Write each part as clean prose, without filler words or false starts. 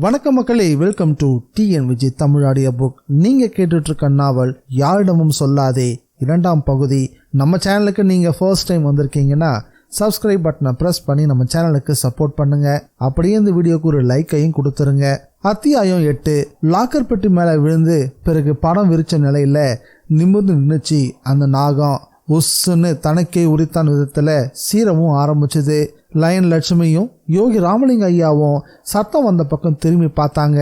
வணக்கம் மக்களே, welcome to TN Vijay Tamil audio book. நீங்க கேட்டுட்டு இருக்க நாவல் யாரிடமும் சொல்லாதே இரண்டாம் பகுதி. நம்ம சேனலுக்கு நீங்க ஃபர்ஸ்ட் டைம் வந்திருக்கீங்கன்னா சப்ஸ்கிரைப் பட்டனை பிரஸ் பண்ணி நம்ம சேனலுக்கு சப்போர்ட் பண்ணுங்க. அப்படியே இந்த வீடியோக்கு ஒரு லைக்கையும் கொடுத்துருங்க. அத்தியாயம் 8. லாக்கர் பெட்டி மேல விழுந்து பிறகு படம் விரிச்ச நிலையில நிமிர்ந்து நின்னுச்சு அந்த நாகம். உஸ்ன்னு தனக்கே உரித்தான் விதத்துல சீரமும் ஆரம்பிச்சுது. லயன் லட்சுமியும் யோகி ராமலிங்க ஐயாவும் சத்தம் வந்த பக்கம் திரும்பி பார்த்தாங்க.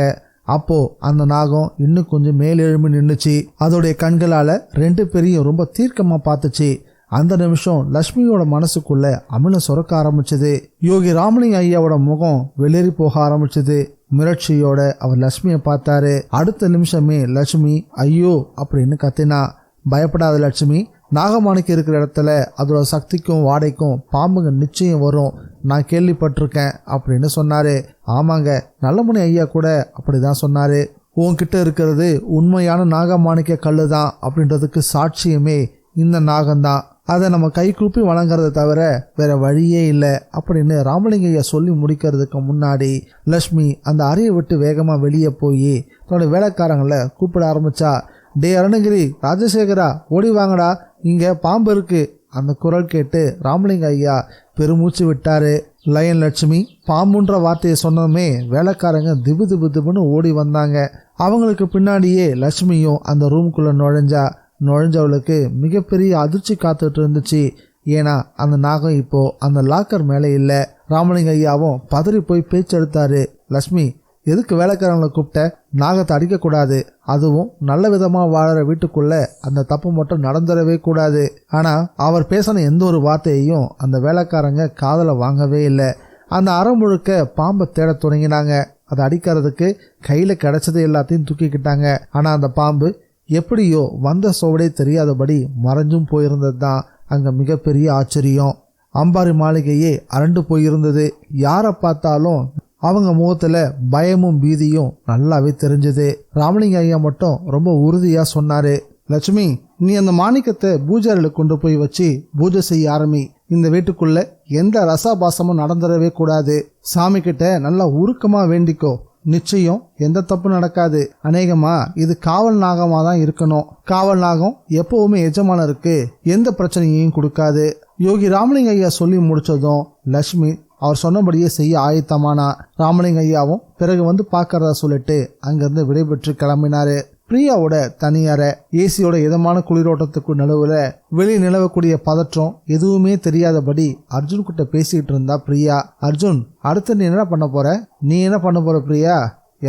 அப்போ அந்த நாகம் இன்னும் கொஞ்சம் மேலெழும்பி நின்னுச்சு. அதோடைய கண்களால 2 பேரையும் ரொம்ப தீர்க்கமா பார்த்துச்சு. அந்த நிமிஷம் லட்சுமியோட மனசுக்குள்ள அமிலம் சுரக்க ஆரம்பிச்சது. யோகி ராமலிங்க ஐயாவோட முகம் வெளியேறி போக ஆரம்பிச்சது. மிரட்சியோட அவர் லட்சுமியை பார்த்தாரு. அடுத்த நிமிஷமே லட்சுமி ஐயோ அப்படின்னு கத்தினா. பயப்படாத லட்சுமி, நாகமாணிக்கு இருக்கிற இடத்துல அதோட சக்திக்கும் வாடைக்கும் பாம்புங்க நிச்சயம் வரும், நான் கேள்விப்பட்டிருக்கேன் அப்படின்னு சொன்னாரு. ஆமாங்க, நல்லமணி ஐயா கூட அப்படிதான் சொன்னாரு. உன்கிட்ட இருக்கிறது உண்மையான நாகமாணிக்க கல்லு தான் அப்படின்றதுக்கு சாட்சியமே இந்த நாகம்தான். அதை நம்ம கை கூப்பி வணங்குறத தவிர வேற வழியே இல்லை அப்படின்னு ராமலிங்க ஐயா சொல்லி முடிக்கிறதுக்கு முன்னாடி லட்சுமி அந்த அறையை விட்டு வேகமா வெளியே போய் தன்னோட வேலைக்காரங்களை கூப்பிட ஆரம்பிச்சா. டே அருணகிரி, ராஜசேகரா, ஓடி வாங்கடா, இங்க பாம்பு இருக்கு. அந்த குரல் கேட்டு ராமலிங்க ஐயா பெருமூச்சு விட்டாரு. லயன் லட்சுமி பாம்புன்ற வார்த்தையை சொன்னதுமே வேலைக்காரங்க திபு திபு திபுன்னு ஓடி வந்தாங்க. அவங்களுக்கு பின்னாடியே லட்சுமியும் அந்த ரூம்குள்ள நுழைஞ்சவளுக்கு மிகப்பெரிய அதிர்ச்சி காத்துட்டு இருந்துச்சு. ஏன்னா அந்த நாகம் இப்போ அந்த லாக்கர் மேலே இல்லை. ராமலிங்க ஐயாவும் பதறி போய் பேச்செடுத்தாரு. லட்சுமி, எதுக்கு வேலைக்காரங்களை கூப்பிட்ட? நாகத்தை அடிக்கக்கூடாது, அதுவும் நல்ல விதமா வாழற வீட்டுக்குள்ள அந்த தப்பு மட்டும் நடந்துடவே கூடாது. ஆனா அவர் பேசின எந்த ஒரு வார்த்தையையும் அந்த வேலைக்காரங்க காதல வாங்கவே இல்லை. அந்த அறம் முழுக்க பாம்பை தேட தொடங்கினாங்க. அதை அடிக்கிறதுக்கு கையில கிடைச்சது எல்லாத்தையும் தூக்கிக்கிட்டாங்க. ஆனா அந்த பாம்பு எப்படியோ வந்த சோவடே தெரியாதபடி மறைஞ்சும் போயிருந்தது தான் அங்க மிகப்பெரிய ஆச்சரியம். அம்பாரி மாளிகையே அரண்டு போயிருந்தது. யாரை பார்த்தாலும் அவங்க முகத்துல பயமும் பீதியும் நல்லாவே தெரிஞ்சது. ராமலிங்க ஐயா மட்டும் ரொம்ப உறுதியா சொன்னாரு. லட்சுமி, நீ அந்த மாணிக்கத்தை பூஜாரில கொண்டு போய் வச்சு பூஜை செய்ய ஆரம்பி. இந்த வீட்டுக்குள்ள எந்த ரசாபாசமும் நடந்துடவே கூடாது. சாமி கிட்ட நல்லா உருக்கமா வேண்டிக்கோ, நிச்சயம் எந்த தப்பு நடக்காது. அநேகமா இது காவல் நாகமா தான் இருக்கணும். காவல் நாகம் எப்பவுமே எஜமானருக்கு எந்த பிரச்சனையையும் கொடுக்காது. யோகி ராமலிங்க ஐயா சொல்லி முடிச்சதும் லட்சுமி அவர் சொன்னபடியே செய்ய ஆயத்தமானா. ராமலிங்க ஐயாவும் பிறகு வந்து பாக்கிறதா சொல்லிட்டு அங்கிருந்து விடைபெற்று கிளம்பினாரு. பிரியாவோட தனியார ஏசியோட இதமான குளிரோட்டத்துக்கு நடுவுல வெளியே நிலவக்கூடிய பதற்றம் எதுவுமே தெரியாதபடி அர்ஜுன் கிட்ட பேசிக்கிட்டு இருந்தா பிரியா. அர்ஜுன், அடுத்து நீ என்ன பண்ண போற? நீ என்ன பண்ண போற பிரியா?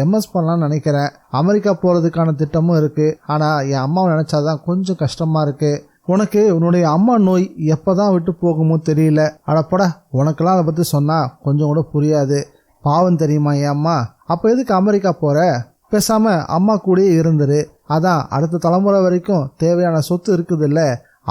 எம்எஸ் பண்ணலாம்னு நினைக்கிறேன். அமெரிக்கா போறதுக்கான திட்டமும் இருக்கு. ஆனா என் அம்மாவை நினைச்சாதான் கொஞ்சம் கஷ்டமா இருக்கு. உனக்கு உன்னுடைய அம்மா நோய் எப்பதான் விட்டு போகுமோ தெரியல. அடப்படா, உனக்கெல்லாம் அதை பத்தி சொன்னா கொஞ்சம் கூட புரியாது. பாவம் தெரியுமா என் அம்மா? அப்ப எதுக்கு அமெரிக்கா போற? பேசாம அம்மா கூடயே இருந்துரு. அதான் அடுத்த தலைமுறை வரைக்கும் தேவையான சொத்து இருக்குது இல்ல.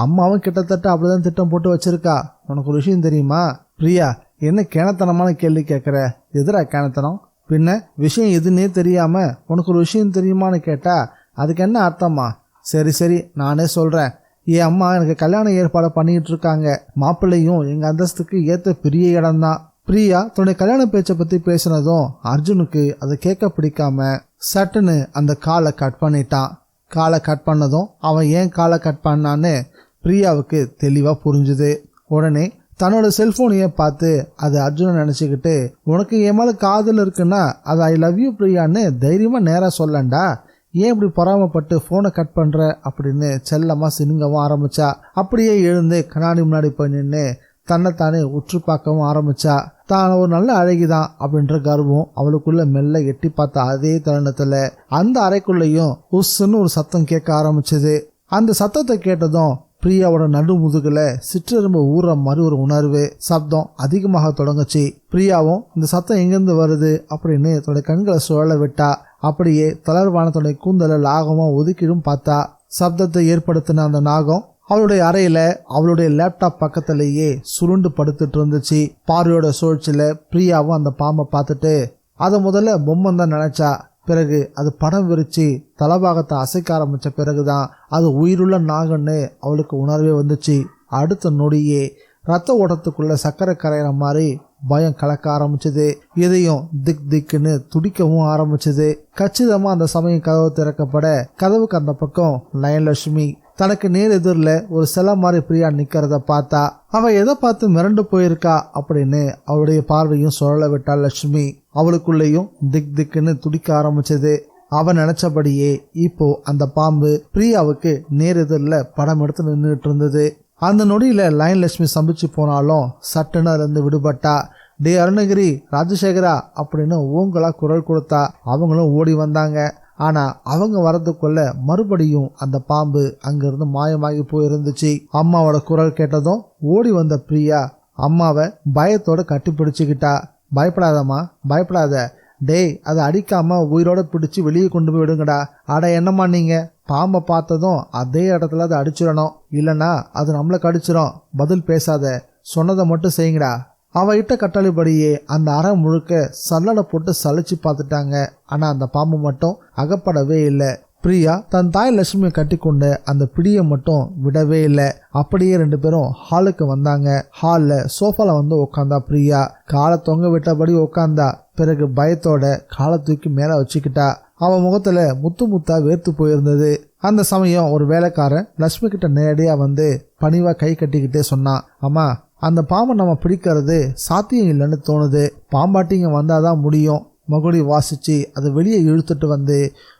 அம்மாவும் கிட்டத்தட்ட அப்படிதான் திட்டம் போட்டு வச்சிருக்கா. உனக்கு ஒரு விஷயம் தெரியுமா? பிரியா, என்ன கேணத்தனமான கேள்வி கேட்கற? எதிரா கேணத்தனம்? பின்ன விஷயம் எதுன்னே தெரியாம உனக்கு ஒரு விஷயம் தெரியுமான்னு கேட்டா அதுக்கு என்ன அர்த்தமா? சரி நானே சொல்றேன். என் அம்மா எனக்கு கல்யாண ஏற்பாடு பண்ணிட்டு இருக்காங்க. மாப்பிள்ளையும் எங்க அந்தஸ்துக்கு ஏத்த பெரிய இடம்தான். பிரியா தன்னுடைய கல்யாண பேச்சை பத்தி பேசினதும் அர்ஜுனுக்கு அதை கேட்க பிடிக்காம சட்டுன்னு அந்த காலை கட் பண்ணிட்டான். காலை கட் பண்ணதும் அவன் ஏன் காலை கட் பண்ணான்னு பிரியாவுக்கு தெளிவா புரிஞ்சுது. உடனே தன்னோட செல்போனையே பார்த்து அது அர்ஜுனை நினைச்சுக்கிட்டு, உனக்கு என் மேல காதல் இருக்குன்னா அது ஐ லவ் யூ பிரியான்னு தைரியமா நேரா சொல்லண்டா, ஏன் இப்படி பொறாமப்பட்டு போனை கட் பண்ற அப்படின்னு செல்லமா சினுங்கவும் ஆரம்பிச்சா. அப்படியே எழுந்து கண்ணாடி முன்னாடி போய் நின்று தன்னைத்தானே உற்று பார்க்கவும் ஆரம்பிச்சா. தான் ஒரு நல்ல அழகிதான் அப்படின்ற கர்வம் அவளுக்குள்ள மெல்ல எட்டி பார்த்த அதே தருணத்துல அந்த அறைக்குள்ளேயும் உஸ்ன்னு ஒரு சத்தம் கேட்க ஆரம்பிச்சது. அந்த சத்தத்தை கேட்டதும் பிரியாவோட நடு முதுகுல சிற்றெரும்பு ஊற மாதிரி ஒரு உணர்வு சப்தம் அதிகமாக தொடங்குச்சு. பிரியாவும் இந்த சத்தம் எங்கிருந்து வருது அப்படின்னு தன்னுடைய கண்களை சுழல விட்டா. அப்படியே தளர்வான தன்னுடைய கூந்தல லாகமா ஒதுக்கிடும் பார்த்தா. சப்தத்தை ஏற்படுத்தின அந்த நாகம் அவளுடைய அறையில அவளுடைய லேப்டாப் பக்கத்திலேயே சுருண்டு படுத்துட்டு இருந்துச்சு. பார்வையோட சூழ்ச்சியில பிரியாவும் அந்த பாம்பை பார்த்துட்டு அதை முதல்ல பொம்மை தான் நினைச்சா. பிறகு அது படம் விரிச்சு தலபாகத்தை அசைக்க ஆரம்பிச்ச பிறகுதான் அது உயிருள்ள நாகன்னு அவளுக்கு உணர்வே வந்துச்சு. அடுத்த நொடியே ரத்த ஓட்டத்துக்குள்ள சக்கரை கரையிற மாதிரி பயம் கலக்க ஆரம்பிச்சது. இதயம் திக் திக்குன்னு துடிக்கவும் ஆரம்பிச்சது. கச்சிதமா அந்த சமயம் கதவு திறக்கப்பட கதவுக்கு அந்த பக்கம் லயன்லட்சுமி தனக்கு நேர் எதிரில் ஒரு சில மாதிரி பிரியா நிக்கிறத பார்த்தா. அவ எதை பார்த்து மிரண்டு போயிருக்கா அப்படின்னு அவளுடைய பார்வையும் சுழல விட்டாள் லட்சுமி. அவளுக்குள்ளேயும் திக் திக்குன்னு துடிக்க ஆரம்பிச்சது. அவன் நினைச்சபடியே இப்போ அந்த பாம்பு பிரியாவுக்கு நேர் எதிரில் படம் எடுத்து நின்றுட்டு இருந்தது. அந்த நொடியில லயன்லட்சுமி சம்பிச்சு போனாலும் சட்டுன்னு அதுல இருந்து விடுபட்டா. டே அருணகிரி, ராஜசேகரா அப்படின்னு ஊங்களா குரல் கொடுத்தா. அவங்களும் ஓடி வந்தாங்க. ஆனா அவங்க வரதுக்குள்ள மறுபடியும் அந்த பாம்பு அங்கிருந்து மாயமாகி போயிருந்துச்சு. அம்மாவோட குரல் கேட்டதும் ஓடி வந்த பிரியா அம்மாவை பயத்தோட கட்டி பிடிச்சுக்கிட்டா. பயப்படாதம்மா, பயப்படாத. டேய், அதை அடிக்காம உயிரோட பிடிச்சு வெளியே கொண்டு போய் விடுங்கடா. அட என்னம்மா நீங்க, பாம்பை பார்த்ததும் அதே இடத்துல அதை அடிச்சிடணும், இல்லைன்னா அது நம்மளை கடிச்சிடும். பதில் பேசாத, சொன்னதை மட்டும் செய்யுங்கடா. அவ இட்ட கட்டளைப்படியே அந்த அறை முழுக்க சல்லடை போட்டு சலிச்சு பார்த்துட்டாங்க. ஆனா அந்த பாம்பு மட்டும் அகப்படவே இல்லை. பிரியா தன் தாய் லட்சுமியை கட்டி கொண்டு அந்த பிடியை மட்டும் விடவே இல்லை. அப்படியே 2 பேரும் ஹாலுக்கு வந்தாங்க. ஹால்ல சோஃபால வந்து உட்காந்தா பிரியா. காலை தொங்க விட்டபடி உட்காந்தா. பிறகு பயத்தோட காலை தூக்கி மேல வச்சுக்கிட்டா. அவ முகத்துல முத்து முத்தா வேர்த்து போயிருந்தது. அந்த சமயம் ஒரு வேலைக்காரன் லட்சுமி கிட்ட நேரடியா வந்து பணிவா கை கட்டிக்கிட்டே சொன்னான், அம்மா, அந்த பாம்பை நம்ம பிடிக்கிறது சாத்தியம் இல்லைன்னு தோணுது. பாம்பாட்டிங்க வந்தாதான் முடியும். மகுடி வாசிச்சு அதை வெளியே இழுத்துட்டு வந்து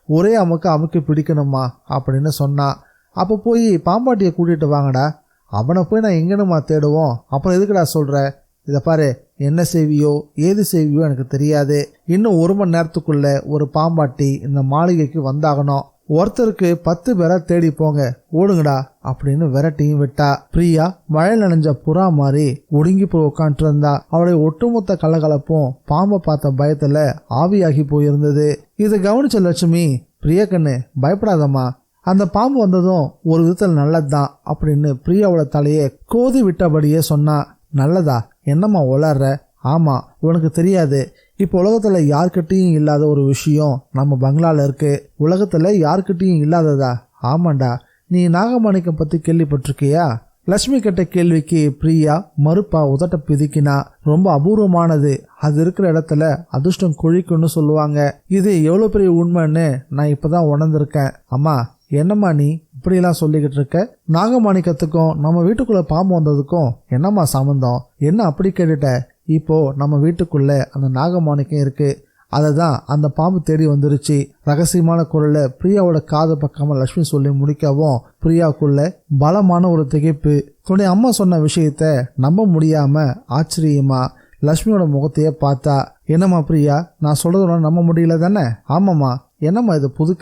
ஒரே அமுக்கி பிடிக்கணுமா அப்படின்னு சொன்னான். அப்போ போய் பாம்பாட்டியை கூட்டிகிட்டு வாங்கடா. அவனை போய் நான் எங்கேனுமா தேடுவோம்? அப்புறம் எதுக்குடா சொல்கிற? இதை பாரு, என்ன செய்வியோ ஏது செய்வியோ எனக்கு தெரியாது. இன்னும் 1 மணி நேரத்துக்குள்ள ஒரு பாம்பாட்டி இந்த மாளிகைக்கு வந்தாகணும். ஒருத்தருக்கு 10 பேரை தேடி போங்க, ஓடுங்கடா அப்படின்னு விரட்டியும் விட்டா. பிரியா மழை நனைஞ்ச புறா மாதிரி ஒடுங்கி போய் உட்காந்துட்டு இருந்தா. அவளுடைய ஒட்டுமொத்த கலகலப்பும் பாம்பை பார்த்த பயத்துல ஆவியாகி போயிருந்தது. இதை கவனிச்ச லட்சுமி, பிரியா கண்ணு, பயப்படாதம்மா, அந்த பாம்பு வந்ததும் ஒரு விதத்தில் நல்லதுதான் அப்படின்னு பிரியாவோட தலையை கோதி விட்டபடியே சொன்னா. நல்லதா? என்னம்மா உளர்ற? ஆமா, உனக்கு தெரியாது, இப்போ உலகத்துல யார்கிட்டையும் இல்லாத ஒரு விஷயம் நம்ம பங்களால இருக்கு. உலகத்துல யார்கிட்டையும் இல்லாததா? ஆமாண்டா. நீ நாகமாணிக்கம் பத்தி கேள்விப்பட்டிருக்கியா? லட்சுமி கேட்ட கேள்விக்கு பிரியா மறுப்பா உதட்ட பிதிக்கினா. ரொம்ப அபூர்வமானது, அது இருக்கிற இடத்துல அதிர்ஷ்டம் கொழிக்குன்னு சொல்லுவாங்க. இது எவ்வளவு பெரிய உண்மைன்னு நான் இப்பதான் உணர்ந்திருக்கேன். அம்மா, என்னம்மா நீ இப்படியெல்லாம் சொல்லிக்கிட்டு இருக்க? நாகமாணிக்கத்துக்கும் நம்ம வீட்டுக்குள்ள பாம்பு வந்ததுக்கும் என்னம்மா சம்பந்தம்? என்ன அப்படி கேட்டுட்ட? இப்போ நம்ம வீட்டுக்குள்ள அந்த நாகமாணிக்கம் இருக்கு, அதை தான் அந்த பாம்பு தேடி வந்துருச்சு. ரகசியமான குரல்ல பிரியாவோட காது பக்கமா லட்சுமி சொல்லி முடிக்கவும் பிரியாவுக்குள்ள பலமான ஒரு திகைப்பு. தன்னுடைய அம்மா சொன்ன விஷயத்த நம்ப முடியாம ஆச்சரியமா லட்சுமியோட முகத்தையே பார்த்தா. என்னம்மா பிரியா, நான் சொல்றதோட நம்ப முடியல தானே? ஆமாம்மா. என்னம்மா இது புது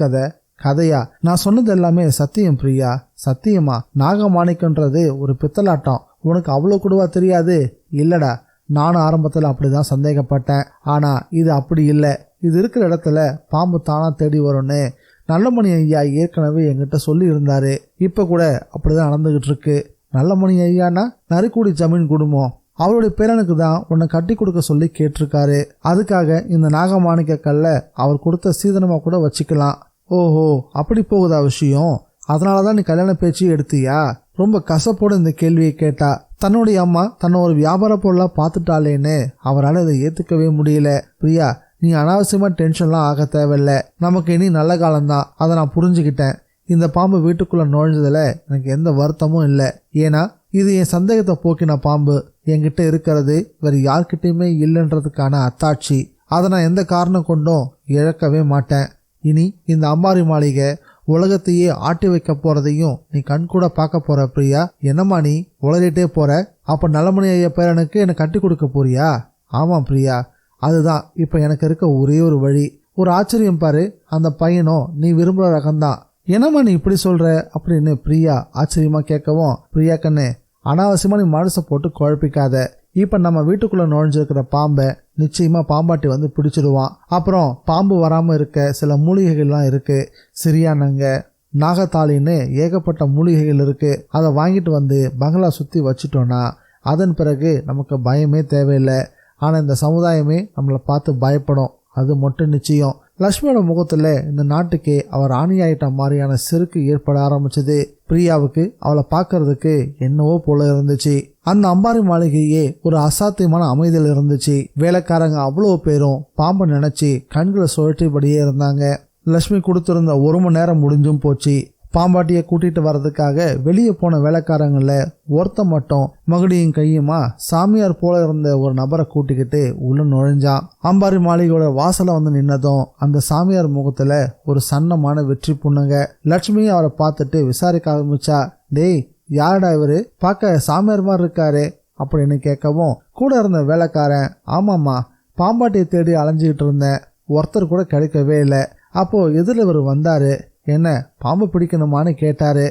கதையா? நான் சொன்னது எல்லாமே சத்தியம் பிரியா, சத்தியமா. நாகமாணிக்கன்றது ஒரு பித்தலாட்டம், உனக்கு அவ்வளோ கூடவா தெரியாது? இல்லடா, நானும் ஆரம்பத்தில் அப்படிதான் சந்தேகப்பட்டேன். ஆனா இது அப்படி இல்லை. இது இருக்கிற இடத்துல பாம்பு தானா தேடி வரும்னு நல்லமணி ஐயா ஏற்கனவே என்கிட்ட சொல்லி இருந்தாரு. இப்ப கூட அப்படிதான் நடந்துகிட்டு இருக்கு. நல்லமணி ஐயானா நரிக்குடி ஜமீன் குடும்பம். அவருடைய பேரனுக்கு தான் உன்னை கட்டி கொடுக்க சொல்லி கேட்டிருக்காரு. அதுக்காக இந்த நாகமாணிக்க கல்ல அவர் கொடுத்த சீதனமா கூட வச்சுக்கலாம். ஓஹோ, அப்படி போகுதா விஷயம்? அதனாலதான் நீ கல்யாண பேச்சு எடுத்தியா? ரொம்ப கசப்போடு இந்த கேள்வியை கேட்டா. தன்னுடைய அம்மா தன்னை ஒரு வியாபார பொருளா பார்த்துட்டாளேன்னு அவரால் இதை ஏத்துக்கவே முடியல. பிரியா, நீ அனாவசியமா டென்ஷன்லாம் ஆக தேவையில்ல. நமக்கு இனி நல்ல காலம்தான், அதை நான் புரிஞ்சுக்கிட்டேன். இந்த பாம்பு வீட்டுக்குள்ள நுழைஞ்சதுல எனக்கு எந்த வருத்தமும் இல்லை. ஏன்னா இது என் சந்தேகத்தை போக்கின பாம்பு. என்கிட்ட இருக்கிறது வேற யார்கிட்டயுமே இல்லைன்றதுக்கான அத்தாட்சி. அதை நான் எந்த காரணம் கொண்டும் இழக்கவே மாட்டேன். இனி இந்த அம்பாரி மாளிகை உலகத்தையே ஆட்டி வைக்க போறதையும் நீ கண்கூட பார்க்க போற பிரியா. என்னம்மா நீ உளறிட்டே போற? அப்ப நல்லமணி ஐயா பேரனுக்கு என்னை கட்டி கொடுக்க போறியா? ஆமாம் பிரியா, அதுதான் இப்ப எனக்கு இருக்க ஒரே ஒரு வழி. ஒரு ஆச்சரியம் பாரு, அந்த பையனும் நீ விரும்புற ரகம்தான். என்னம்மா நீ இப்படி சொல்ற அப்படின்னு பிரியா ஆச்சரியமா கேட்கவும், பிரியா கண்ணு, அனாவசியமா நீ மனசை போட்டு குழப்பிக்காத. இப்ப நம்ம வீட்டுக்குள்ள நுழைஞ்சிருக்கிற பாம்பை நிச்சயமா பாம்பாட்டி வந்து பிடிச்சிடுவான். அப்புறம் பாம்பு வராம இருக்க சில மூலிகைகள்லாம் இருக்கு. சிறியானங்க, நாகத்தாளின்னு ஏகப்பட்ட மூலிகைகள் இருக்கு. அதை வாங்கிட்டு வந்து பங்களா சுத்தி வச்சுட்டோம்னா அதன் பிறகு நமக்கு பயமே தேவையில்லை. ஆனா இந்த சமுதாயமே நம்மளை பார்த்து பயப்படும், அது மட்டும் நிச்சயம். லட்சுமியோட முகத்துல இந்த நாட்டுக்கே அவர் ஆணியாயிட்ட மாதிரியான செருக்கு ஏற்பட ஆரம்பிச்சது. பிரியாவுக்கு அவளை பார்க்கறதுக்கு என்னவோ போல இருந்துச்சு. அந்த அம்பாரி மாளிகையே ஒரு அசாத்தியமான அமைதியில் இருந்துச்சு. வேலைக்காரங்க அவ்வளோ பேரும் பாம்பை நினைச்சு கண்களை சுழற்றிபடியே இருந்தாங்க. லட்சுமி கொடுத்திருந்த 1 மணி நேரம் முடிஞ்சும் போச்சு. பாம்பாட்டியை கூட்டிட்டு வர்றதுக்காக வெளியே போன வேலைக்காரங்கள ஒருத்த மட்டும் மகுடியும் கையுமா சாமியார் போல இருந்த ஒரு நபரை கூட்டிக்கிட்டு உள்ள நுழைஞ்சான். அம்பாரி மாளிகையோட வாசல வந்து நின்னதும் அந்த சாமியார் முகத்துல ஒரு சன்னமான வெற்றி புண்ணுங்க. லட்சுமியும் அவரை பார்த்துட்டு விசாரிக்க ஆரம்பிச்சா. டேய், யாருடா இவரு, பார்க்க சாமியார் மாதிரி இருக்காரு அப்படின்னு கேட்கவும் கூட இருந்த வேலைக்காரன், ஆமாம்மா, பாம்பாட்டியை தேடி அலைஞ்சிக்கிட்டு இருந்தேன், ஒருத்தர் கூட கிடைக்கவே இல்லை. அப்போ எதிரில் இவர் வந்தாரு, என்ன பாம்பு பிடிக்கணுமான்னு கேட்டாரு.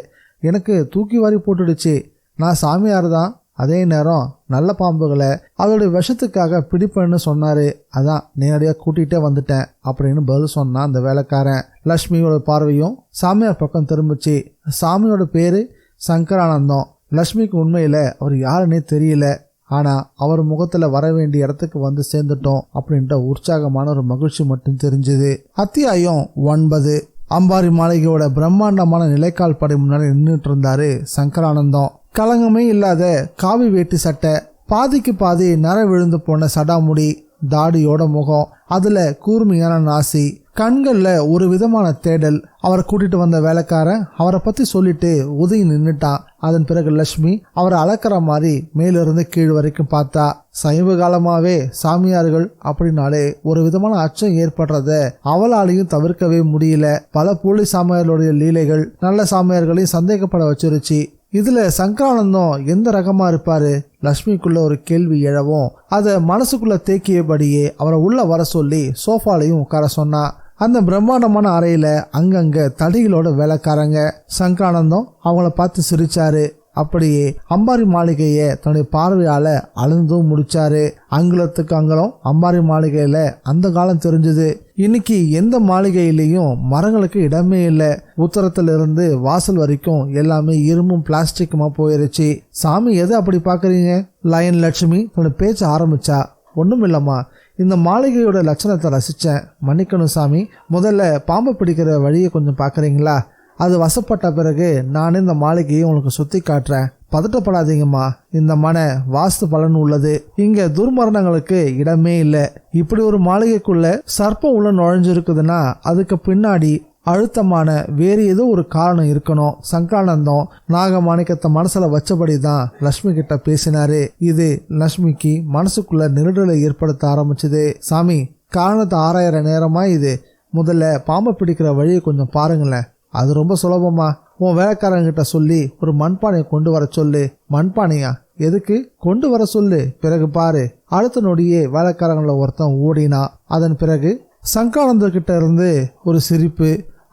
எனக்கு தூக்கி வாரி போட்டுடுச்சு. நான் சாமியார் தான், அதே நேரம் நல்ல பாம்புகளை அதோடைய விஷத்துக்காக பிடிப்பேன்னு சொன்னாரு, அதான் நேரடியாக கூட்டிகிட்டே வந்துட்டேன் அப்படின்னு பதில் சொன்னான் அந்த வேலைக்காரன். லட்சுமியோட பார்வையும் சாமியார் பக்கம் திரும்பிச்சு. சாமியோட பேரு சங்கரானந்தம். லட்சுமிக்கு உண்மையில அவர் யாருன்னே தெரியல. ஆனா அவர் முகத்துல வர வேண்டிய இடத்துக்கு வந்து சேர்ந்துட்டோம் அப்படின்ற உற்சாகமான ஒரு மகிழ்ச்சி மட்டும் தெரிஞ்சது. அத்தியாயம் 9. அம்பாரி மாளிகையோட பிரம்மாண்டமான நிலைக்கால் படை முன்னாடி நின்றுட்டு இருந்தாரு சங்கரானந்தம். கலங்கமே இல்லாத காவி வேட்டி சட்டை, பாதிக்கு பாதி நர விழுந்து போன சடாமுடி, தாடியோட முகம், அதுல கூர்மையான நாசி, கண்கள்ல ஒரு விதமான தேடல். அவரை கூட்டிட்டு வந்த வேலைக்காரன் அவரை பத்தி சொல்லிட்டு ஒதுங்கி நின்னுட்டான். அதன் பிறகு லட்சுமி அவரை அளக்கிற மாதிரி மேலிருந்து கீழ் வரைக்கும் பார்த்தா. சமீப காலமாவே சாமியார்கள் அப்படின்னாலே ஒரு விதமான அச்சம் ஏற்படுறத அவளாலையும் தவிர்க்கவே முடியல. பல போலி சாமியார்களுடைய லீலைகள் நல்ல சாமியார்களையும் சந்தேகப்பட வச்சிருச்சு. இதுல சங்கரானந்தம் எந்த ரகமா இருப்பாரு? லட்சுமிக்குள்ள ஒரு கேள்வி எழவும் அதை மனசுக்குள்ள தேக்கியபடியே அவரை உள்ள வர சொல்லி சோஃபாலையும் உட்கார சொன்னா. அந்த பிரம்மாண்டமான அறையில அங்கங்க தடிகளோட வேலைக்காரங்க. சங்கரானந்தம் அவங்கள பார்த்து சிரிச்சாரு. அப்படியே அம்பாரி மாளிகைய தன்னுடைய பார்வையால அளந்தும் முடிச்சாரு. அங்குலத்துக்கு அங்குலம் அம்பாரி மாளிகையில அந்த காலம் தெரிஞ்சது. இன்னைக்கு எந்த மாளிகையிலையும் மரங்களுக்கு இடமே இல்லை. உத்தரத்துல இருந்து வாசல் வரைக்கும் எல்லாமே இரும்பும் பிளாஸ்டிக்குமா போயிருச்சு. சாமி எதை அப்படி பாக்குறீங்க? லயன் லட்சுமி தன்னோட பேச்ச ஆரம்பிச்சா. ஒன்றும் இல்லம்மா, இந்த மாளிகையோட லட்சணத்தை ரசித்தேன். மன்னிக்கணும் சாமி, முதல்ல பாம்பை பிடிக்கிற வழியை கொஞ்சம் பார்க்குறீங்களா? அது வசப்பட்ட பிறகு நான் இந்த மாளிகையை உங்களுக்கு சுற்றி காட்டுறேன். பதட்டப்படாதீங்கம்மா, இந்த மனை வாஸ்து பலன் உள்ளது. இங்க துர்மரணங்களுக்கு இடமே இல்லை. இப்படி ஒரு மாளிகைக்குள்ள சர்ப்பம் உள்ள நுழைஞ்சிருக்குதுன்னா அதுக்கு பின்னாடி அழுத்தமான வேறு ஏதோ ஒரு காரணம் இருக்கணும். சங்கரானந்தம் நாகமாணிக்கத்தை மனசுல வச்சபடி தான் லட்சுமி கிட்ட பேசினாரு. இது லட்சுமிக்கு மனசுக்குள்ள நெருடலை ஏற்படுத்த ஆரம்பிச்சது. சாமி, காரணத்தை ஆராயிற நேரமா இது. முதல்ல பாம்பை பிடிக்கிற வழியை கொஞ்சம் பாருங்களேன். அது ரொம்ப சுலபமா. உன் வேலைக்காரங்கிட்ட சொல்லி ஒரு மண்பானையை கொண்டு வர சொல்லு. மண்பானையா? எதுக்கு? கொண்டு வர சொல்லு, பிறகு பாரு. அடுத்த நொடியே வேலைக்காரங்கள ஒருத்தன் ஓடினா. அதன் பிறகு சங்கரானந்தர்கிட்ட இருந்து ஒரு சிரிப்பு,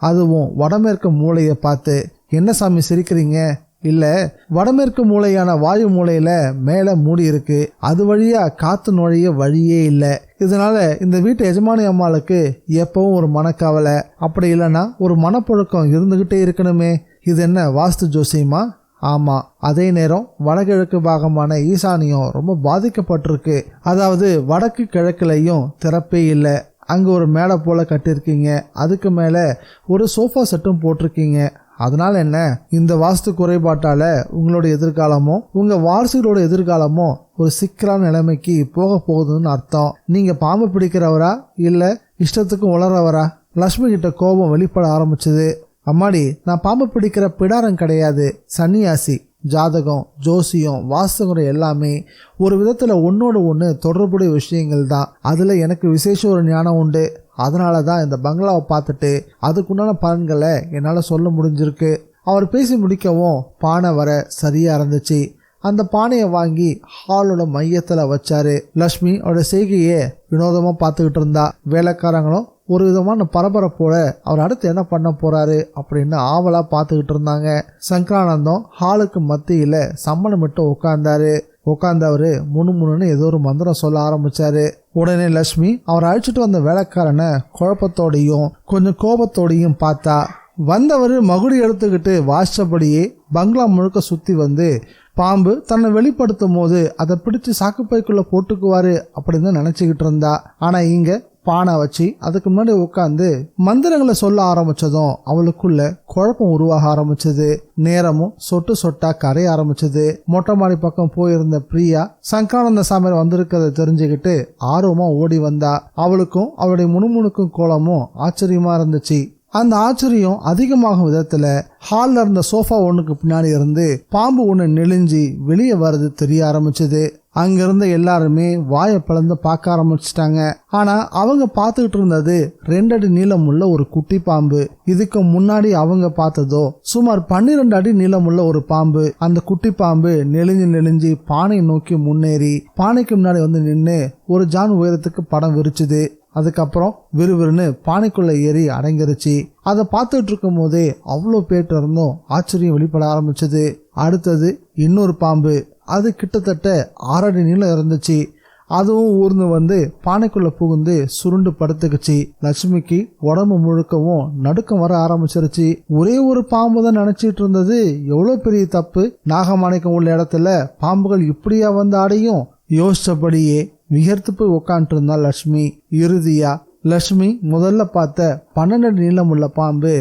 அதுவும் வடமேற்கு மூளையை பார்த்து. என்ன சாமி சிரிக்கிறீங்க? இல்ல, வடமேற்கு மூளையான வாயு மூலையில மேல மூடி இருக்கு, அது வழியா காத்து நுழைய வழியே இல்லை. இதனால இந்த வீட்டு எஜமானி அம்மாளுக்கு எப்பவும் ஒரு மனக்கவலை, அப்படி இல்லைன்னா ஒரு மனப்புழுக்கம் இருந்துகிட்டே இருக்கணுமே. இது என்ன வாஸ்து ஜோசியமா? ஆமா. அதே நேரம் வடகிழக்கு பாகமான ஈசானியம் ரொம்ப பாதிக்கப்பட்டிருக்கு. அதாவது வடக்கு கிழக்குலையும் திறப்பே இல்லை. அங்க ஒரு மேடை போல கட்டிருக்கீங்க, அதுக்கு மேல ஒரு சோஃபா செட்டும் போட்டிருக்கீங்க. அதனால என்ன? இந்த வாஸ்து குறைபாட்டால உங்களோட எதிர்காலமோ உங்க வாரிசுகளோட எதிர்காலமோ ஒரு சிக்கலான நிலைமைக்கு போக போகுதுன்னு அர்த்தம். நீங்க பாம்பு பிடிக்கிறவரா இல்ல இஷ்டத்துக்கு உளறவரா? லட்சுமி கிட்ட கோபம் வெளிப்பட ஆரம்பிச்சது. அம்மாடி, நான் பாம்பு பிடிக்கிற பிடாரம் கிடையாது, சன்னியாசி. ஜாதகம், ஜோசியம், வாஸ்துங்கிற எல்லாமே ஒரு விதத்துல ஒன்னோட ஒன்று தொடர்புடைய விஷயங்கள் தான். அதுல எனக்கு விசேஷ ஒரு ஞானம் உண்டு. அதனால தான் இந்த பங்களாவை பார்த்துட்டு அதுக்குண்டான பலன்களை என்னால் சொல்ல முடிஞ்சிருக்கு. அவர் பேசி முடிக்கவும் பானை வர சரியா இருந்துச்சு. அந்த பானையை வாங்கி ஹாலோட மையத்தில் வச்சாரு. லட்சுமி அவரோட செய்கையை வினோதமா பார்த்துக்கிட்டு இருந்தா. வேலைக்காரங்களும் ஒரு விதமான பரபரப்போட அவர் அடுத்து என்ன பண்ண போறாரு அப்படின்னு ஆவலா பார்த்துக்கிட்டு இருந்தாங்க. சங்கரானந்தம் ஹாலுக்கு மத்தியில சம்மணமிட்டு உட்கார்ந்தவரு முணுமுணுன்னு ஏதோ ஒரு மந்திரம் சொல்ல ஆரம்பிச்சாரு. உடனே லட்சுமி அவர் அழைச்சிட்டு வந்த வேலைக்காரனை குழப்பத்தோடையும் கொஞ்சம் கோபத்தோடையும் பார்த்தா. வந்தவர் மகுடி எடுத்துக்கிட்டு வாசிச்சபடியே பங்களா முழுக்க சுத்தி வந்து பாம்பு தன்னை வெளிப்படுத்தும் போது அதை பிடிச்சு சாக்குப்பைக்குள்ள போட்டுக்குவாரு அப்படின்னு நினைச்சுக்கிட்டு இருந்தா. ஆனா இங்க பானை வச்சு அதுக்கு முன்னாடி உட்காந்து மந்திரங்களை சொல்ல ஆரம்பிச்சதும் அவளுக்குள்ள குழப்பம் உருவாக ஆரம்பிச்சது. நேரமும் சொட்டு சொட்டா கரைய ஆரம்பிச்சது. மொட்டை மாடி பக்கம் போயிருந்த பிரியா சங்கரானந்த சாமியார் வந்திருக்கிறத தெரிஞ்சுக்கிட்டு ஆர்வமா ஓடி வந்தா. அவளுக்கும் அவளுடைய முணுமுணுக்கும் கோலமும் ஆச்சரியமா இருந்துச்சு. அந்த ஆச்சரியம் அதிகமாகும் விதத்துல ஹால்ல இருந்த சோஃபா ஒண்ணுக்கு பின்னாடி இருந்து பாம்பு ஒண்ணு நெளிஞ்சி வெளியே வர்றது தெரிய ஆரம்பிச்சது. அங்கிருந்த எல்லாருமே வாயை பிளந்து பார்க்க ஆரம்பிச்சிட்டாங்க. ஆனா அவங்க பார்த்துக்கிட்டு இருந்தது 2 அடி நீளமுள்ள ஒரு குட்டி பாம்பு. இதுக்கு முன்னாடி அவங்க பார்த்ததோ சுமார் 12 அடி நீளமுள்ள ஒரு பாம்பு. அந்த குட்டி பாம்பு நெளிஞ்சு பானை நோக்கி முன்னேறி பானைக்கு முன்னாடி வந்து நின்று ஒரு ஜான் உயரத்துக்கு படம் விரிச்சுது. அதுக்கப்புறம் விறுவிறுன்னு பானைக்குள்ள ஏறி அடங்கிருச்சு. அதை பார்த்துட்டு இருக்கும் போதே அவ்வளோ பேட்டு இருந்தும் ஆச்சரியம் வெளிப்பட ஆரம்பிச்சது. அடுத்தது இன்னொரு பாம்பு. அது கிட்டத்தட்ட 6 அடி நீளம் இருந்துச்சு. அதுவும் ஊர்ந்து வந்து பானைக்குள்ள புகுந்து சுருண்டு படுத்துக்குச்சு. லட்சுமிக்கு உடம்பு முழுக்கவும் நடுக்கம் வர ஆரம்பிச்சிருச்சு. ஒரே ஒரு பாம்பு தான் நினைச்சிட்டு இருந்தது எவ்வளவு பெரிய தப்பு. நாகமாணிக்கம் உள்ள இடத்துல பாம்புகள் இப்படியா வந்து ஆடையும்? யோசிச்சபடியே வியர்த்து போய் உட்காந்துட்டு இருந்தா லட்சுமி. இறுதியா லட்சுமி முதல்ல பார்த்த 12 அடி நீளமுள்ள பாம்பு